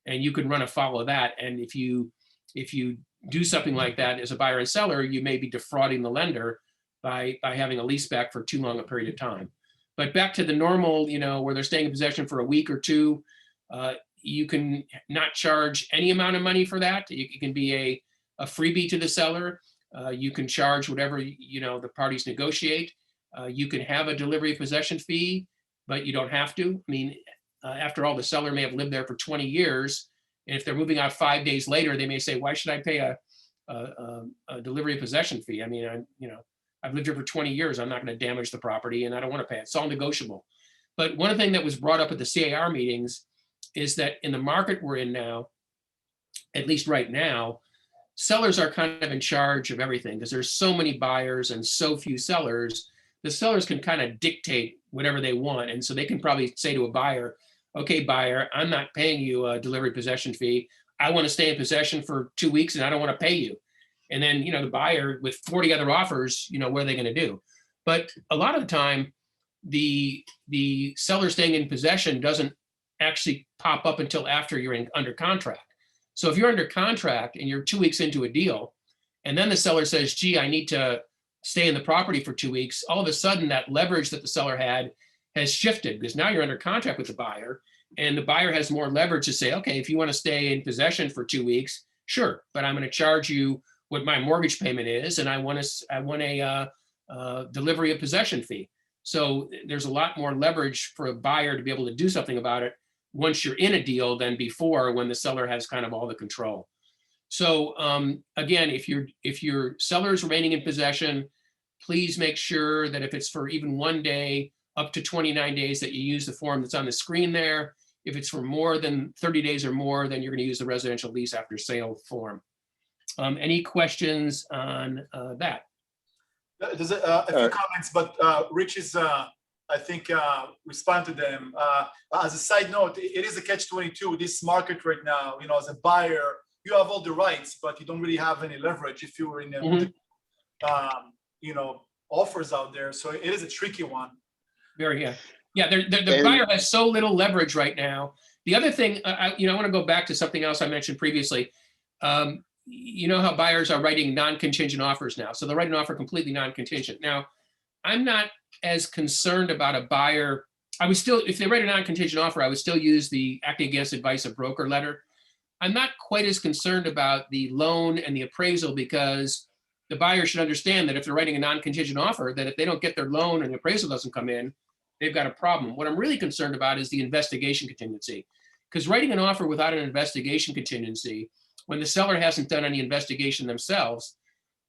and you can run afoul of that. And if you do something like that as a buyer and seller, you may be defrauding the lender by having a lease back for too long a period of time. But back to the normal, where they're staying in possession for a week or two, you can not charge any amount of money for that. It can be a freebie to the seller. You can charge whatever, the parties negotiate. You can have a delivery of possession fee, but you don't have to. I mean, after all, the seller may have lived there for 20 years. And if they're moving out 5 days later, they may say, why should I pay a delivery of possession fee? I mean, I've lived here for 20 years. I'm not going to damage the property and I don't want to pay it. It's all negotiable. But one thing that was brought up at the CAR meetings is that in the market we're in now, at least right now, sellers are kind of in charge of everything because there's so many buyers and so few sellers. The sellers can kind of dictate whatever they want. And so they can probably say to a buyer, okay, buyer, I'm not paying you a delivery possession fee. I want to stay in possession for 2 weeks and I don't want to pay you. And then, the buyer with 40 other offers, what are they going to do? But a lot of the time, the seller staying in possession doesn't actually pop up until after you're under contract. So if you're under contract and you're 2 weeks into a deal, and then the seller says, gee, I need to stay in the property for 2 weeks, all of a sudden that leverage that the seller had has shifted because now you're under contract with the buyer and the buyer has more leverage to say, okay, if you want to stay in possession for 2 weeks, sure, but I'm going to charge you what my mortgage payment is, and I want a delivery of possession fee. So there's a lot more leverage for a buyer to be able to do something about it once you're in a deal than before when the seller has kind of all the control. So again, if your seller is remaining in possession, please make sure that if it's for even 1 day, up to 29 days, that you use the form that's on the screen there. If it's for more than 30 days or more, then you're going to use the residential lease after sale form. Any questions on that? There's a few comments, but Rich is, I think, respond to them. As a side note, it is a catch-22. This market right now, as a buyer, you have all the rights, but you don't really have any leverage if you're in offers out there. So it is a tricky one. Yeah. The buyer has so little leverage right now. The other thing, I want to go back to something else I mentioned previously. You know how buyers are writing non-contingent offers now. So they'll write an offer completely non-contingent. Now, I'm not as concerned about a buyer. If they write a non-contingent offer, I would still use the acting against advice of broker letter. I'm not quite as concerned about the loan and the appraisal because the buyer should understand that if they're writing a non-contingent offer, that if they don't get their loan and the appraisal doesn't come in, they've got a problem. What I'm really concerned about is the investigation contingency. Because writing an offer without an investigation contingency, when the seller hasn't done any investigation themselves,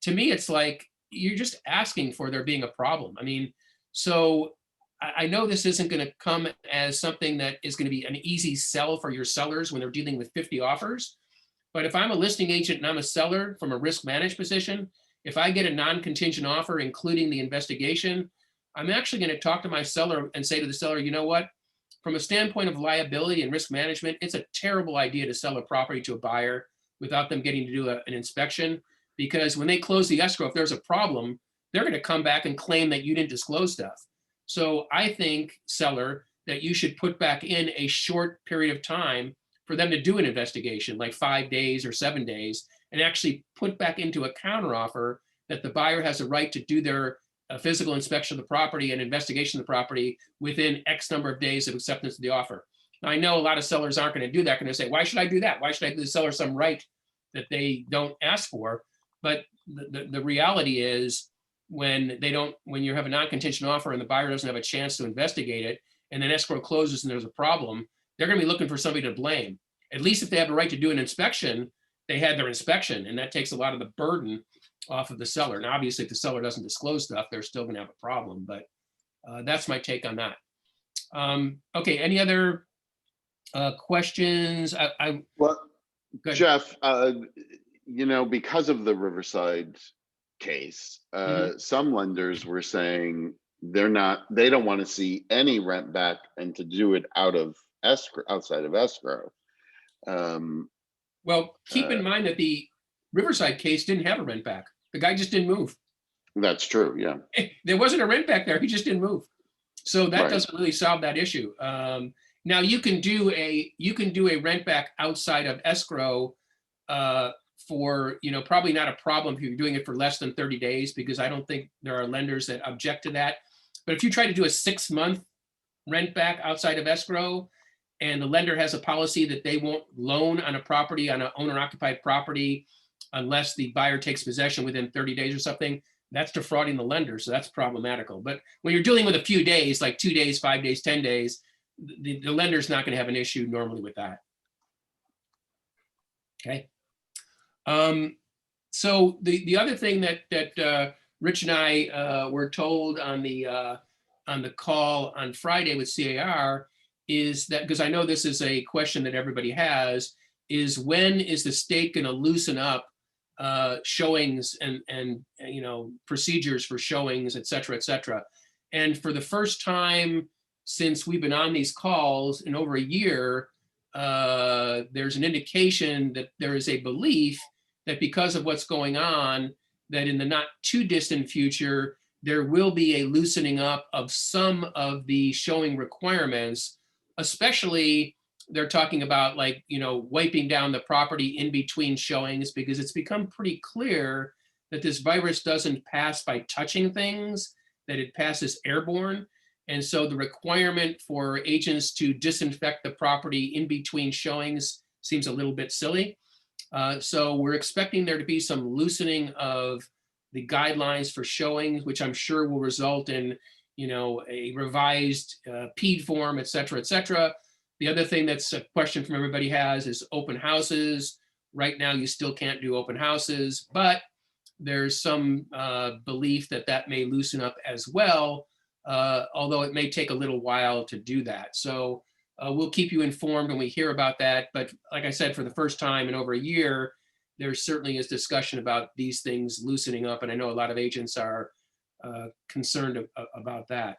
to me, it's like you're just asking for there being a problem. I mean, so I know this isn't going to come as something that is going to be an easy sell for your sellers when they're dealing with 50 offers. But if I'm a listing agent and I'm a seller from a risk managed position, if I get a non-contingent offer, including the investigation, I'm actually going to talk to my seller and say to the seller, you know what? From a standpoint of liability and risk management, it's a terrible idea to sell a property to a buyer without them getting to do an inspection, because when they close the escrow, if there's a problem, they're going to come back and claim that you didn't disclose stuff. So I think, seller, that you should put back in a short period of time for them to do an investigation, like 5 days or 7 days, and actually put back into a counteroffer that the buyer has a right to do their physical inspection of the property and investigation of the property within X number of days of acceptance of the offer. Now, I know a lot of sellers aren't going to do that. Going to say, why should I do that? Why should I give the seller some right that they don't ask for? But the reality is when you have a non-contingent offer and the buyer doesn't have a chance to investigate it, and then escrow closes and there's a problem, they're going to be looking for somebody to blame. At least if they have a right to do an inspection, they had their inspection, and that takes a lot of the burden off of the seller. Now, obviously, if the seller doesn't disclose stuff, they're still going to have a problem, but that's my take on that. Okay, any other questions? Well, Jeff, because of the Riverside case, some lenders were saying they don't want to see any rent back and to do it outside of escrow. Well, keep in mind that the Riverside case didn't have a rent back. The guy just didn't move. That's true, yeah. There wasn't a rent back there. He just didn't move. So that Right. doesn't really solve that issue. Now you can do a rent back outside of escrow for, probably not a problem if you're doing it for less than 30 days, because I don't think there are lenders that object to that. But if you try to do a 6-month rent back outside of escrow, and the lender has a policy that they won't loan on a property, on an owner occupied property, unless the buyer takes possession within 30 days or something, that's defrauding the lender. So that's problematical. But when you're dealing with a few days, like 2 days, 5 days, 10 days, the lender's not going to have an issue normally with that. Okay. So the other thing that Rich and I were told on the call on Friday with CAR is that, because I know this is a question that everybody has, is when is the state going to loosen up showings and procedures for showings, et cetera, et cetera. And for the first time since we've been on these calls in over a year, there's an indication that there is a belief that because of what's going on, that in the not too distant future, there will be a loosening up of some of the showing requirements, especially they're talking about wiping down the property in between showings, because it's become pretty clear that this virus doesn't pass by touching things, that it passes airborne. And so the requirement for agents to disinfect the property in between showings seems a little bit silly. So we're expecting there to be some loosening of the guidelines for showings, which I'm sure will result in, a revised PED form, et cetera, et cetera. The other thing that's a question from everybody has is open houses. Right now, you still can't do open houses, but there's some belief that that may loosen up as well, although it may take a little while to do that. So we'll keep you informed when we hear about that. But like I said, for the first time in over a year, there certainly is discussion about these things loosening up. And I know a lot of agents are concerned about that.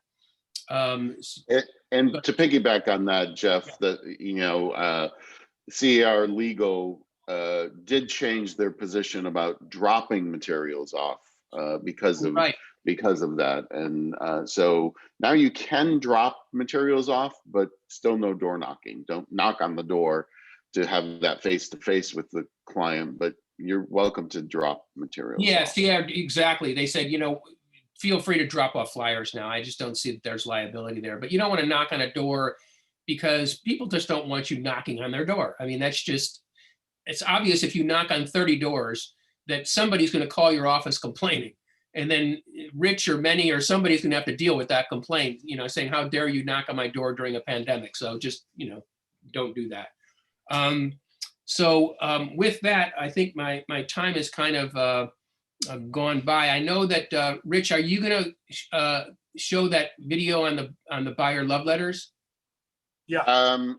And to piggyback on that, Jeff, that CAR Legal did change their position about dropping materials off because of that, and so now you can drop materials off, but still no door knocking. Don't knock on the door to have that face-to-face with the client, but you're welcome to drop materials. Yes, off. yeah, exactly. They said, feel free to drop off flyers now. I just don't see that there's liability there. But you don't want to knock on a door because people just don't want you knocking on their door. I mean, it's obvious if you knock on 30 doors that somebody's going to call your office complaining. And then Rich or Meny or somebody's going to have to deal with that complaint, saying, how dare you knock on my door during a pandemic? So just, don't do that. With that, I think my time is kind of gone by. I know that Rich, are you going to show that video on the buyer love letters? Yeah.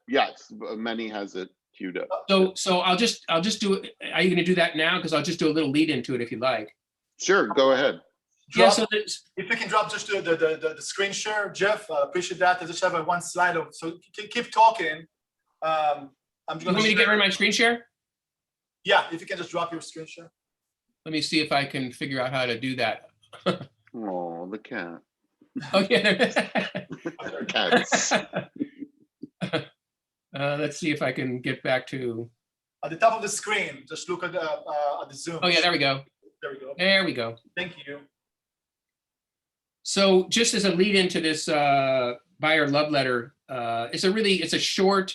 Yes, Meny has it queued up. So I'll just do it. Are you going to do that now? Because I'll just do a little lead into it if you like. Sure, go ahead. If you can drop just the screen share, Jeff, I appreciate that. I just have one slide of, so keep talking. I'm just you want me to get rid of my screen share? Yeah, if you can just drop your screen share. Let me see if I can figure out how to do that. Oh, the cat. Oh yeah. Cats. Let's see if I can get back to. At the top of the screen, just look at the Zoom. Oh yeah, there we go. There we go. There we go. Thank you. So just as a lead into this buyer love letter, it's a short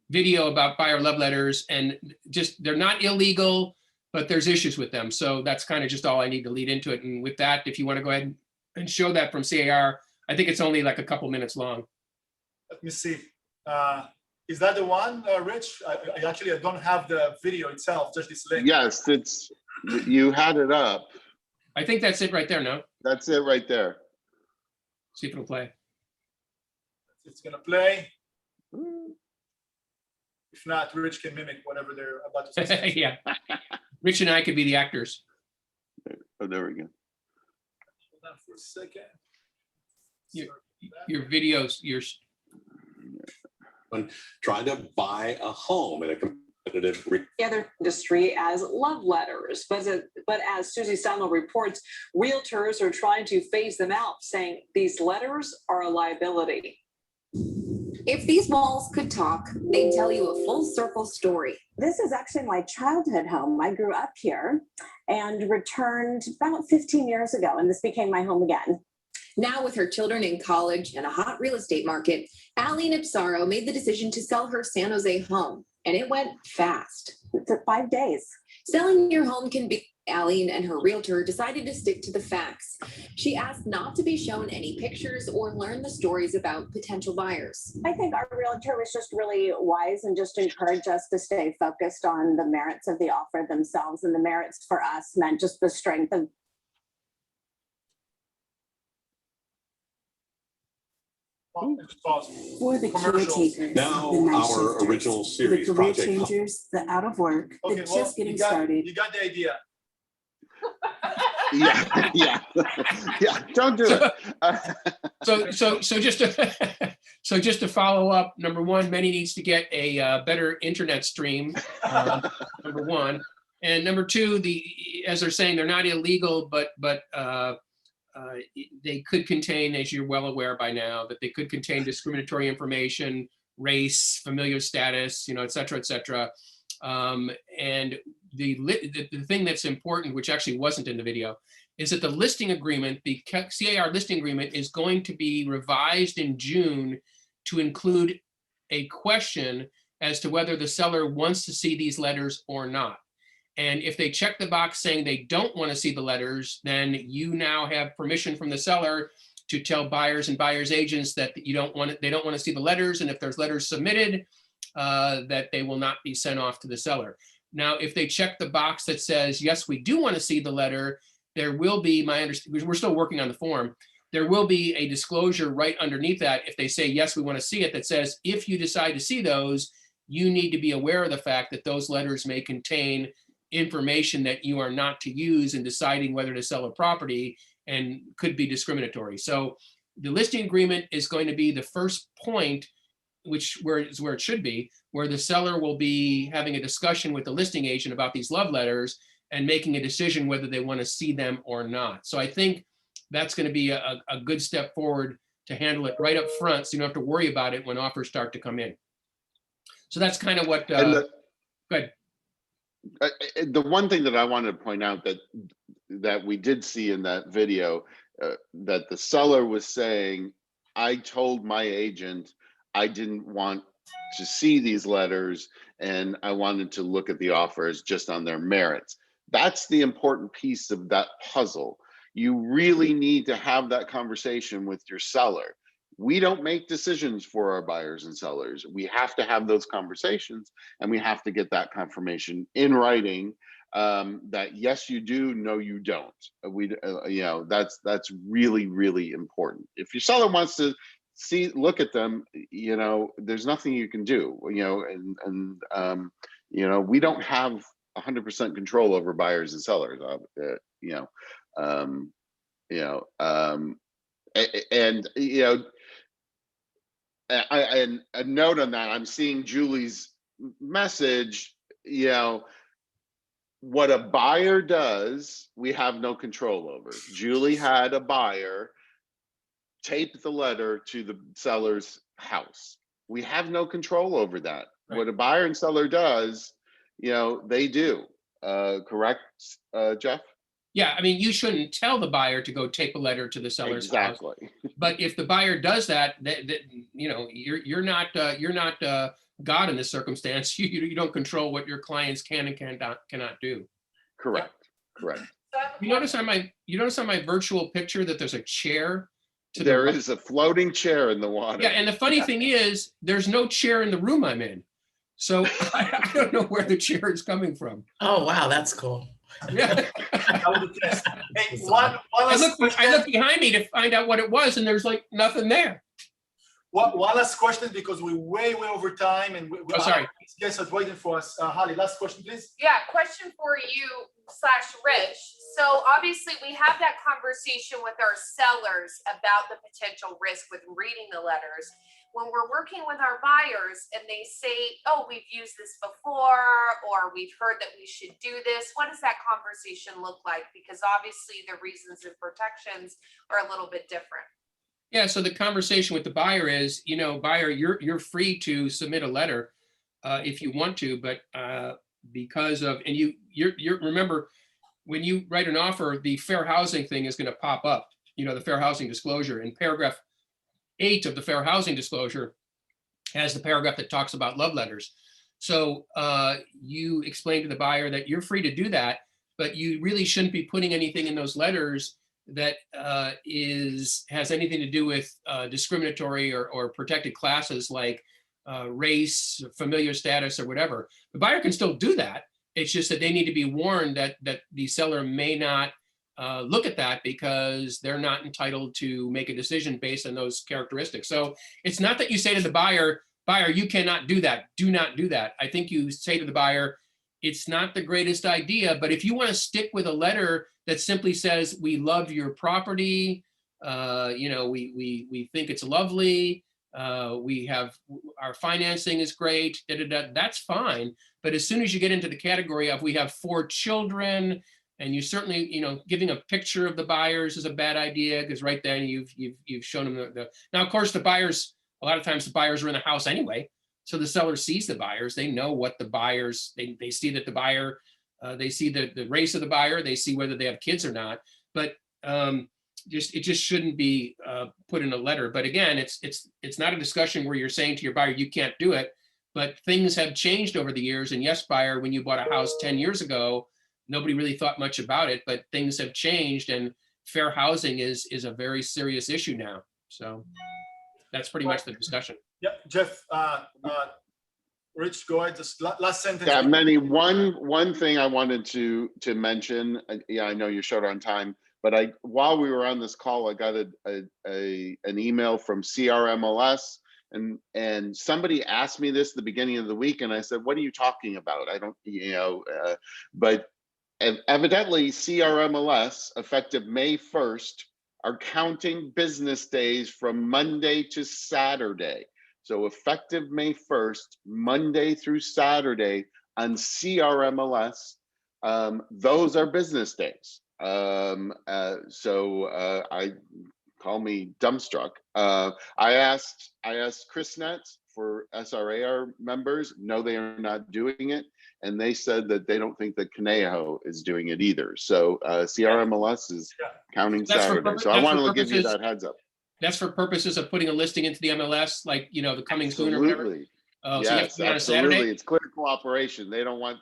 video about buyer love letters, and just they're not illegal, but there's issues with them. So that's kind of just all I need to lead into it. And with that, if you want to go ahead and show that from CAR, I think it's only like a couple minutes long. Let me see. Is that the one, Rich? I actually don't have the video itself, just this link. Yes, you had it up. I think that's it right there, no? That's it right there. See if it'll play. It's gonna play. If not, Rich can mimic whatever they're about to say. Yeah. Rich and I could be the actors. Oh, there we go. Hold on for a second. Your videos, trying to buy a home in a competitive other industry as love letters. But as Susie Steinle reports, realtors are trying to phase them out, saying these letters are a liability. If these walls could talk, they'd tell you a full circle story. This is actually my childhood home. I grew up here and returned about 15 years ago, and this became my home again. Now, with her children in college and a hot real estate market, Allie Nipsaro made the decision to sell her San Jose home, and it went fast. It took 5 days. Selling your home can be. Allie and her realtor decided to stick to the facts. She asked not to be shown any pictures or learn the stories about potential buyers. I think our realtor was just really wise and just encouraged us to stay focused on the merits of the offer themselves. And the merits for us meant just the strength of for the caretakers, Now, the night our shifters, original the series career project. changers, the out of work, Okay, the well, just getting started. You got the idea. Yeah, yeah, yeah, don't do it. So just to follow up, number one, Meny needs to get a better internet stream, number one. And number two, as they're saying, they're not illegal, but they could contain, as you're well aware by now, that they could contain discriminatory information, race, familial status, et cetera, et cetera. And the thing that's important, which actually wasn't in the video, is that the listing agreement, the CAR listing agreement, is going to be revised in June to include a question as to whether the seller wants to see these letters or not. And if they check the box saying they don't want to see the letters, then you now have permission from the seller to tell buyers and buyers agents that they don't want to see the letters, and if there's letters submitted, that they will not be sent off to the seller. Now, if they check the box that says, yes, we do want to see the letter, there will be, we're still working on the form, there will be a disclosure right underneath that if they say, yes, we want to see it, that says, if you decide to see those, you need to be aware of the fact that those letters may contain information that you are not to use in deciding whether to sell a property and could be discriminatory. So the listing agreement is going to be the first point, where it should be, where the seller will be having a discussion with the listing agent about these love letters and making a decision whether they want to see them or not. So I think that's going to be a good step forward to handle it right up front, so you don't have to worry about it when offers start to come in. So that's kind of what, go ahead. The one thing that I wanted to point out that we did see in that video, that the seller was saying, I told my agent I didn't want to see these letters and I wanted to look at the offers just on their merits. That's the important piece of that puzzle. You really need to have that conversation with your seller. We don't make decisions for our buyers and sellers. We have to have those conversations, and we have to get that confirmation in writing, that yes, you do, no, you don't. That's really, really important. If your seller wants to look at them, there's nothing you can do. We don't have 100% control over buyers and sellers. And a note on that, I'm seeing Julie's message, what a buyer does, we have no control over. Julie had a buyer tape the letter to the seller's house. We have no control over that. Right. What a buyer and seller does, they do. Correct, Jeff? Yeah, I mean, you shouldn't tell the buyer to go tape a letter to the seller's house. But if the buyer does that, you're not God in this circumstance. You don't control what your clients can and cannot do. Correct. Correct. You notice on my virtual picture that there's a chair. There is a floating chair in the water. Yeah, and the funny thing is, there's no chair in the room I'm in, so I don't know where the chair is coming from. Oh wow, that's cool. Yeah. Hey, one I last looked behind me to find out what it was, and there's like nothing there. One last question, because we're way over time, and sorry. Guests are waiting for us. Halley, last question, please. Yeah, question for you / Rich. So obviously we have that conversation with our sellers about the potential risk with reading the letters. When we're working with our buyers and they say, oh, we've used this before, or we've heard that we should do this, what does that conversation look like? Because obviously the reasons and protections are a little bit different. Yeah, so the conversation with the buyer is, you know, buyer, you're free to submit a letter if you want to, but because of, and you're remember, when you write an offer, the fair housing thing is going to pop up, you know, the fair housing disclosure. In paragraph 8 of the fair housing disclosure has the paragraph that talks about love letters. So you explain to the buyer that you're free to do that, but you really shouldn't be putting anything in those letters that has anything to do with discriminatory or protected classes like race, familiar status, or whatever. The buyer can still do that. It's just that they need to be warned that the seller may not look at that because they're not entitled to make a decision based on those characteristics. So it's not that you say to the buyer, you cannot do that. Do not do that. I think you say to the buyer, it's not the greatest idea, but if you want to stick with a letter that simply says, we love your property, you know, we think it's lovely, we have, our financing is great, that's fine. But as soon as you get into the category of we have 4 children, and you certainly, you know, giving a picture of the buyers is a bad idea, because right then you've shown them now, of course, the buyers, a lot of times the buyers are in the house anyway. So the seller sees the buyers, they know what the buyers, they see that the buyer, they see the race of the buyer, they see whether they have kids or not, but it just shouldn't be put in a letter. But again, it's not a discussion where you're saying to your buyer, you can't do it, but things have changed over the years. And yes, buyer, when you bought a house 10 years ago, nobody really thought much about it, but things have changed, and fair housing is a very serious issue now. So that's pretty much the discussion. Yeah, Jeff, Rich, go ahead, just last sentence. Yeah, Meny, one thing I wanted to mention, yeah, I know you're short on time, but while we were on this call, I got an email from CRMLS, and somebody asked me this at the beginning of the week, and I said, what are you talking about? I don't, you know, but evidently CRMLS, effective May 1st, are counting business days from Monday to Saturday. So effective May 1st, Monday through Saturday on CRMLS, those are business days. I call me dumbstruck. I asked ChrisNet for SRAR members. No, they are not doing it. And they said that they don't think that Conejo is doing it either. So CRMLS is counting Saturday. So I want to give you that heads up. That's for purposes of putting a listing into the MLS, like, you know, the coming soon or whatever. Yes, so you have to be on a absolutely. Saturday? It's clear cooperation. They don't want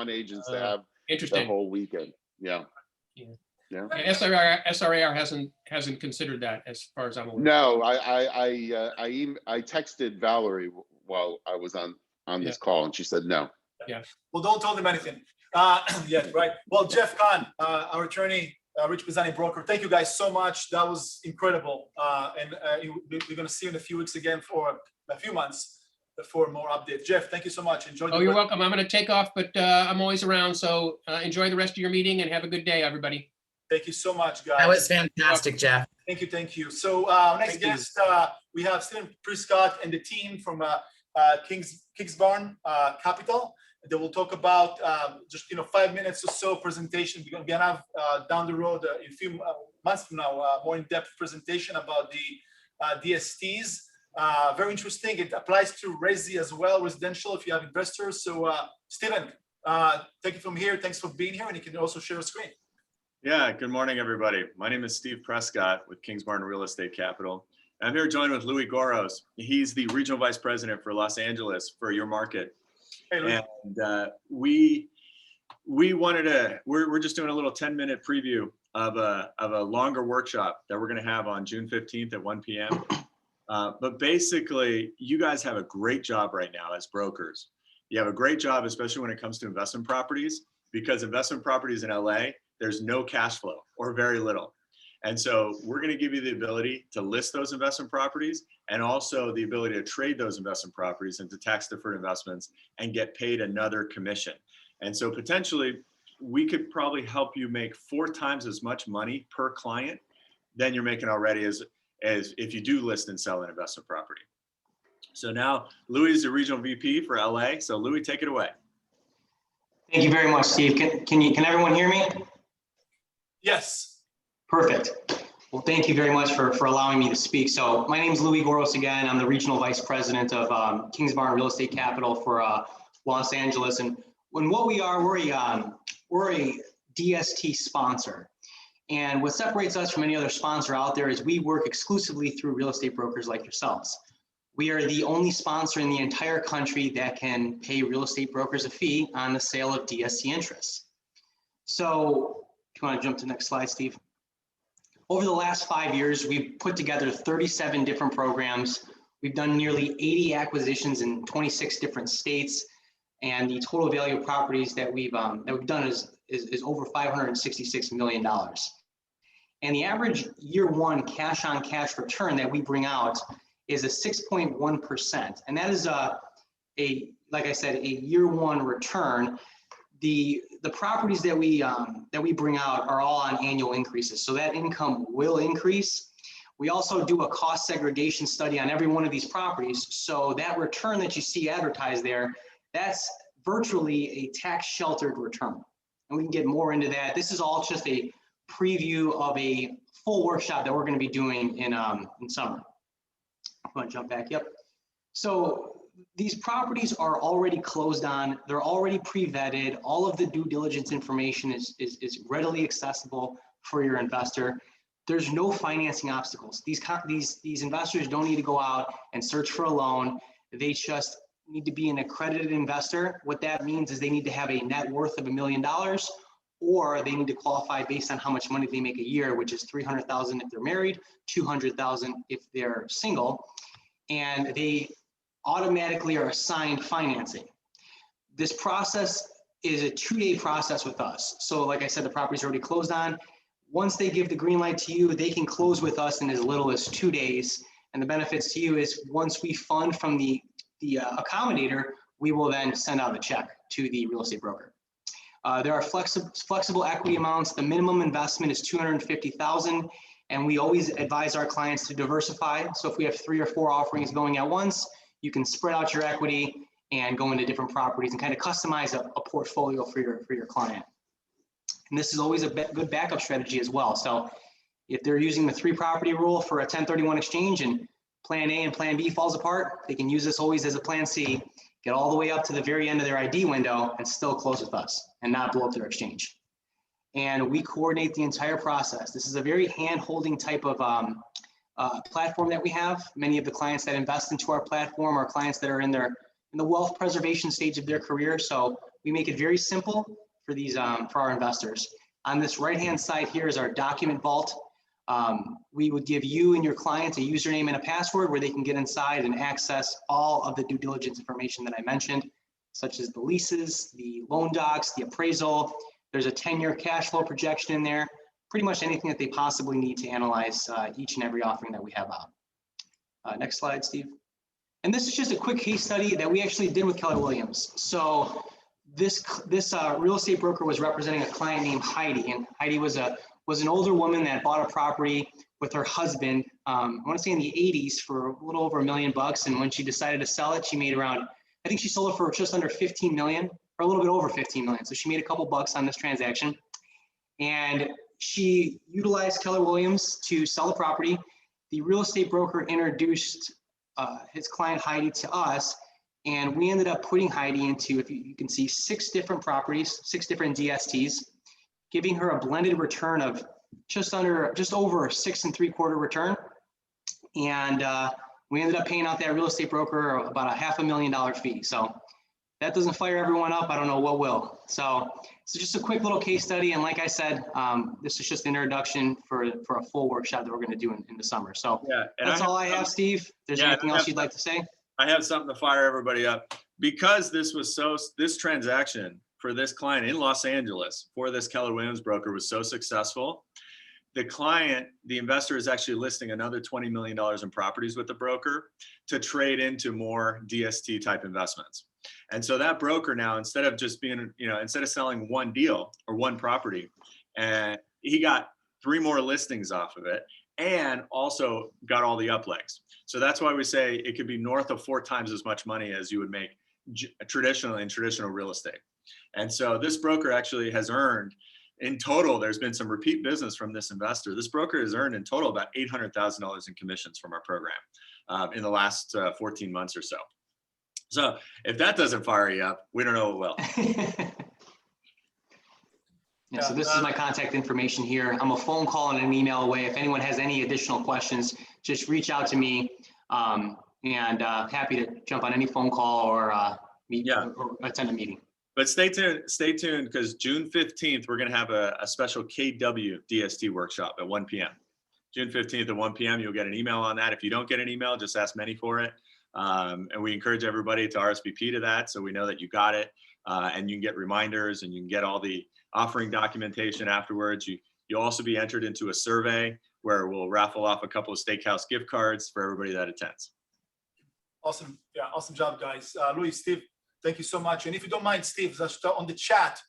agents to have the whole weekend. Yeah. SRAR hasn't considered that, as far as I'm aware. No, I texted Valerie while I was on this call, and she said no. Yeah. Well, don't tell them anything. Yeah, right. Well, Jeff Kahn, our attorney, Rich Pisani broker, thank you guys so much. That was incredible. And we're going to see you in a few weeks again, for a few months, for more updates. Jeff, thank you so much. Enjoy. Oh, you're welcome. I'm going to take off, but I'm always around. So enjoy the rest of your meeting and have a good day, everybody. Thank you so much, guys. That was fantastic, Jeff. Thank you. Thank you. So next guest, we have Stephen Prescott and the team from Kingsbarn Capital. They will talk about just 5 minutes or so presentation. We're going to have down the road in a few months from now more in-depth presentation about the DSTs. Very interesting. It applies to resi as well, residential, if you have investors. So Stephen, take it from here. Thanks for being here, and you can also share a screen. Yeah, good morning, everybody. My name is Steve Prescott with Kingsbarn Real Estate Capital. I'm here joined with Louis Goros. He's the Regional Vice President for Los Angeles for your market. Hey, Louis. And we're just doing a little 10-minute preview of a longer workshop that we're going to have on June 15th at 1 p.m. But basically, you guys have a great job right now as brokers. You have a great job, especially when it comes to investment properties, because investment properties in LA, there's no cash flow or very little. And so we're going to give you the ability to list those investment properties, and also the ability to trade those investment properties into tax deferred investments and get paid another commission. And so potentially we could probably help you make 4 times as much money per client than you're making already as if you do list and sell an investment property. So now Louis is the regional VP for LA. So Louis, take it away. Thank you very much, Steve. Can everyone hear me? Yes. Perfect. Well, thank you very much for allowing me to speak. So my name is Louis Goros again. I'm the Regional Vice President of Kings Barn Real Estate Capital for Los Angeles. And what we are, we're a DST sponsor. And what separates us from any other sponsor out there is we work exclusively through real estate brokers like yourselves. We are the only sponsor in the entire country that can pay real estate brokers a fee on the sale of DST interests. So if you want to jump to the next slide, Steve. Over the last 5 years, we've put together 37 different programs. We've done nearly 80 acquisitions in 26 different states. And the total value of properties that we've done is over $566 million. And the average year one cash on cash return that we bring out is a 6.1%. And that is like I said, a year one return. The properties that we bring out are all on annual increases. So that income will increase. We also do a cost segregation study on every one of these properties. So that return that you see advertised there, that's virtually a tax sheltered return. And we can get more into that. This is all just a preview of a full workshop that we're going to be doing in summer. I'm going to jump back. Yep. So these properties are already closed on. They're already pre-vetted. All of the due diligence information is readily accessible for your investor. There's no financing obstacles. These investors don't need to go out and search for a loan. They just need to be an accredited investor. What that means is they need to have a net worth of $1 million, or they need to qualify based on how much money they make a year, which is $300,000 if they're married, $200,000 if they're single, and they automatically are assigned financing. This process is a 2-day process with us. So like I said, the property's already closed on. Once they give the green light to you, they can close with us in as little as 2 days. And the benefits to you is once we fund from the accommodator, we will then send out a check to the real estate broker. There are flexible equity amounts. The minimum investment is $250,000, and we always advise our clients to diversify. So if we have 3 or 4 offerings going at once, you can spread out your equity and go into different properties and kind of customize a portfolio for your client. And this is always a good backup strategy as well. So if they're using the 3-property rule for a 1031 exchange and plan A and plan B falls apart, they can use this always as a plan C, get all the way up to the very end of their ID window and still close with us and not blow up their exchange. And we coordinate the entire process. This is a very hand-holding type of platform that we have. Many of the clients that invest into our platform are clients that are in the wealth preservation stage of their career. So we make it very simple for for our investors. On this right-hand side here is our document vault. We would give you and your clients a username and a password where they can get inside and access all of the due diligence information that I mentioned, such as the leases, the loan docs, the appraisal. There's a 10-year cash flow projection in there, pretty much anything that they possibly need to analyze each and every offering that we have out. Next slide, Steve. And this is just a quick case study that we actually did with Keller Williams. So this real estate broker was representing a client named Heidi, and Heidi was an older woman that bought a property with her husband, I want to say in the 80s, for a little over $1 million. And when she decided to sell it, she made around, I think she sold it for just under 15 million, or a little bit over 15 million. So she made a couple bucks on this transaction. And she utilized Keller Williams to sell the property. The real estate broker introduced his client Heidi to us, and we ended up putting Heidi into, if you can see, 6 different properties, 6 different DSTs, giving her a blended return of just over a 6 3/4 return. And we ended up paying out that real estate broker about a $500,000 fee. So that doesn't fire everyone up. I don't know what will. So just a quick little case study. And like I said, this is just an introduction for a full workshop that we're going to do in the summer. So yeah, that's all I have, Steve. If there's anything else you'd like to say? I have something to fire everybody up. Because this transaction for this client in Los Angeles for this Keller Williams broker was so successful, the investor is actually listing another $20 million in properties with the broker to trade into more DST type investments. And so that broker now, instead of selling one deal or one property, and he got 3 more listings off of it and also got all the uplegs. So that's why we say it could be north of 4 times as much money as you would make traditional real estate. And so this broker actually has earned in total, there's been some repeat business from this investor. This broker has earned in total about $800,000 in commissions from our program in the last 14 months or so. So if that doesn't fire you up, we don't know what will. Yeah, so this is my contact information here. I'm a phone call and an email away. If anyone has any additional questions, just reach out to me. And happy to jump on any phone call or or attend a meeting. But stay tuned, because June 15th, we're going to have a special KW DST workshop at 1 p.m. June 15th at 1 p.m. You'll get an email on that. If you don't get an email, just ask Meny for it. And we encourage everybody to RSVP to that, so we know that you got it. And you can get reminders, and you can get all the offering documentation afterwards. You'll also be entered into a survey where we'll raffle off a couple of steakhouse gift cards for everybody that attends. Awesome. Yeah, awesome job, guys. Louis, Steve, thank you so much. And if you don't mind, Steve, just on the chat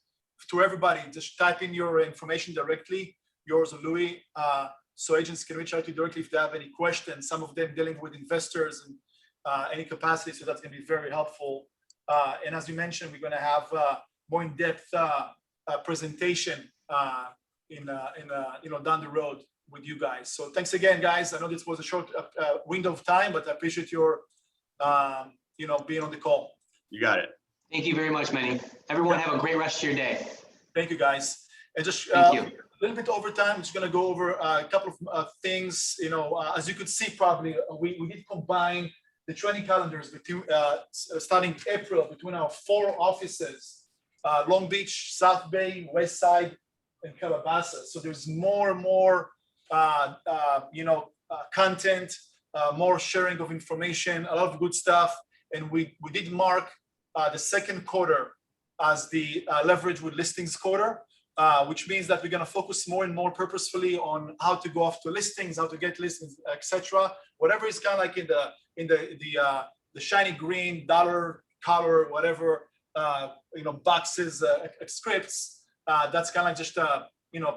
to everybody, just type in your information directly, yours or Louis, so agents can reach out to you directly if they have any questions. Some of them dealing with investors and any capacity, so that's going to be very helpful. And as we mentioned, we're going to have more in-depth presentation down the road with you guys. So thanks again, guys. I know this was a short window of time, but I appreciate your being on the call. You got it. Thank you very much, Meny. Everyone have a great rest of your day. Thank you, guys. And just Thank you. a little bit over time, I'm just going to go over a couple of things. As you could see, probably we did combine the training calendars between starting April between our 4 offices, Long Beach, South Bay, West Side, and Calabasas. So there's more and more content, more sharing of information, a lot of good stuff. And we did mark the second quarter as the leverage with listings quarter, which means that we're going to focus more and more purposefully on how to go after listings, how to get listings, etc. Whatever is kind of like in the shiny green dollar color, whatever boxes, scripts. That's kind of just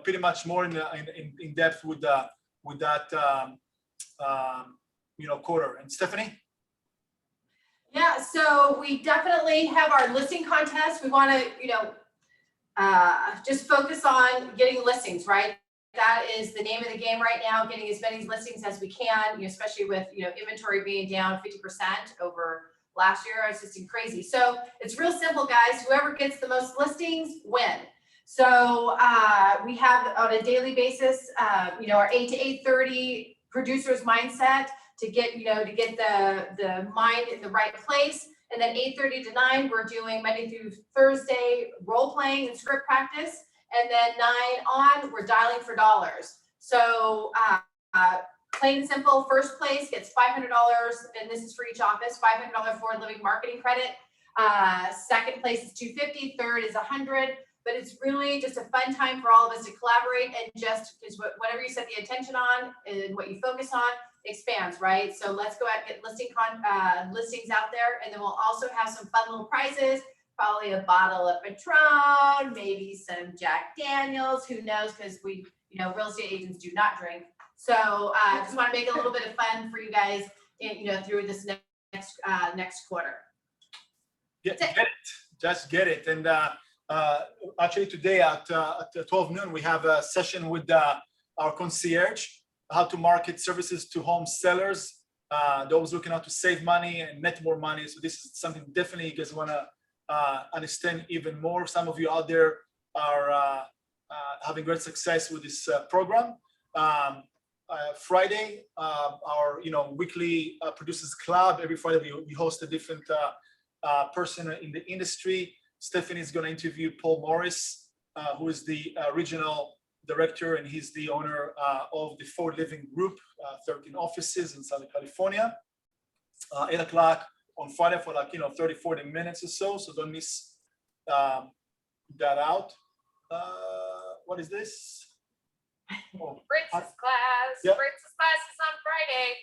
pretty much more in depth with that quarter. And Stephanie. Yeah, so we definitely have our listing contest. We want to, just focus on getting listings, right? That is the name of the game right now, getting as many listings as we can, especially with, inventory being down 50% over last year. It's just crazy. So it's real simple, guys. Whoever gets the most listings win. So we have on a daily basis, our 8 to 8:30 producers mindset to get, the mind in the right place. And then 8:30 to 9, we're doing Monday through Thursday role playing and script practice. And then 9 on, we're dialing for dollars. So plain and simple, first place gets $500, and this is for each office, $500 forward living marketing credit. Second place is $250, third is $100. But it's really just a fun time for all of us to collaborate, and just is whatever you set the attention on and what you focus on expands, right? So let's go out and get listings out there, and then we'll also have some fun little prizes, probably a bottle of Patron, maybe some Jack Daniels, who knows, because we, real estate agents do not drink. So just want to make it a little bit of fun for you guys, through this next quarter. Get it, just get it. And actually today at 12 noon, we have a session with our concierge, how to market services to home sellers, those looking out to save money and net more money. So this is something definitely you guys want to understand even more. Some of you out there are having great success with this program. Friday, our weekly producers club. Every Friday we host a different person in the industry. Stephanie is going to interview Paul Morris, who is the regional director, and he's the owner of the Forward Living Group, 13 offices in Southern California. 8 o'clock on Friday for 30, 40 minutes or so. So don't miss that out. What is this? Oh, Fritz's class. Yep. Fritz's class is on Friday.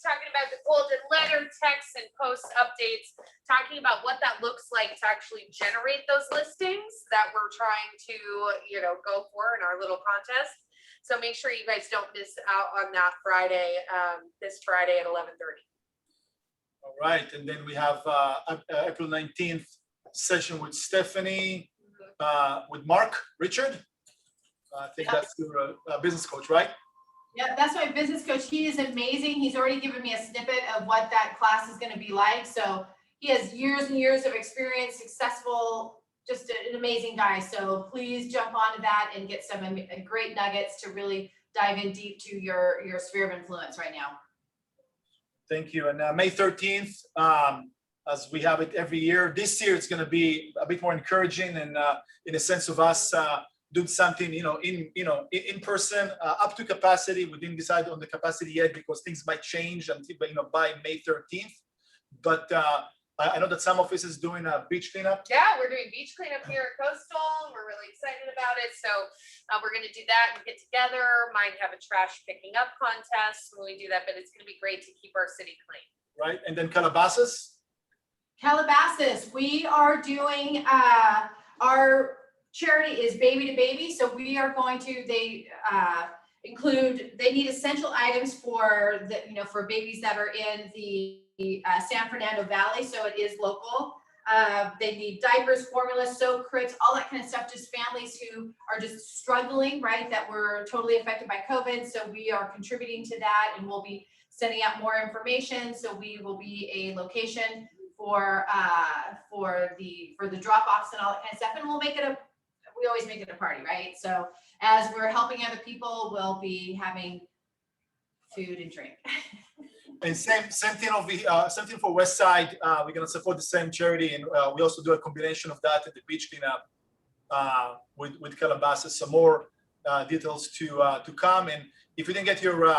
Talking about the golden letter, texts, and post updates, talking about what that looks like to actually generate those listings that we're trying to, go for in our little contest. So make sure you guys don't miss out on that Friday, this Friday at 11:30. All right, and then we have April 19th session with Stephanie. with Mark Richard. I think that's your business coach, right? Yeah, that's my business coach. He is amazing. He's already given me a snippet of what that class is going to be like. So he has years and years of experience, successful, just an amazing guy. So please jump onto that and get some great nuggets to really dive in deep to your sphere of influence right now. Thank you. And May 13th, as we have it every year, this year it's going to be a bit more encouraging and in a sense of us doing something, in person, up to capacity. We didn't decide on the capacity yet because things might change until, by May 13th. But I know that some offices doing a beach cleanup. Yeah, we're doing beach cleanup here at Coastal. We're really excited about it. So we're going to do that and get together. Might have a trash picking up contest when we do that, but it's going to be great to keep our city clean. Right. And then Calabasas. We are doing our charity is Baby to Baby. So we are going to, they need essential items for for babies that are in the San Fernando Valley. So it is local. They need diapers, formula, soap, cribs, all that kind of stuff. Just families who are just struggling, right? That were totally affected by COVID. So we are contributing to that, and we'll be sending out more information. So we will be a location for the drop-offs and all that kind of stuff. And we always make it a party, right? So as we're helping other people, we'll be having food and drink. And same thing for West Side. We're gonna support the same charity, and we also do a combination of that at the beach cleanup with Calabasas. Some more details to come. And if you didn't get your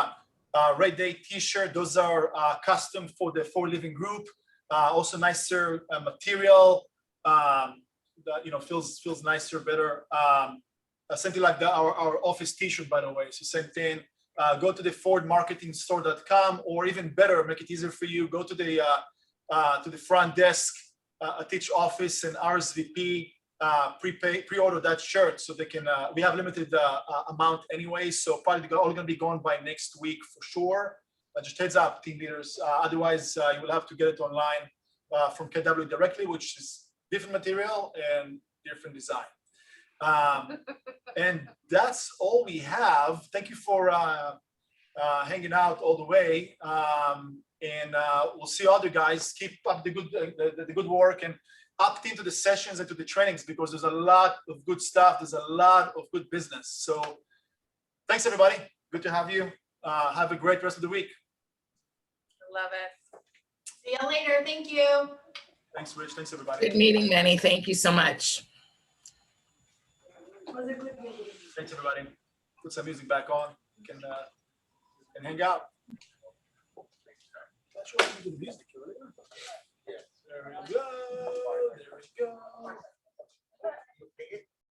Red Day T-shirt, those are custom for the For Living group. Also nicer material. That feels nicer, better. Something like that. Our office T-shirt, by the way. So same thing. Go to the fordmarketingstore.com, or even better, make it easier for you. Go to the front desk at each office and RSVP, pre-order that shirt so they can. We have limited amount anyway, so probably all going to be gone by next week for sure. Just heads up, team leaders. Otherwise, you will have to get it online from KW directly, which is different material and different design. And that's all we have. Thank you for hanging out all the way. And we'll see other guys. Keep up the good work and opt into the sessions and to the trainings, because there's a lot of good stuff. There's a lot of good business. So thanks, everybody. Good to have you. Have a great rest of the week. Love it. See you later. Thank you. Thanks, Rich. Thanks, everybody. Good meeting, Meny. Thank you so much. Was a good meeting. Thanks, everybody. Put some music back on. You can hang out. There we go. There we go.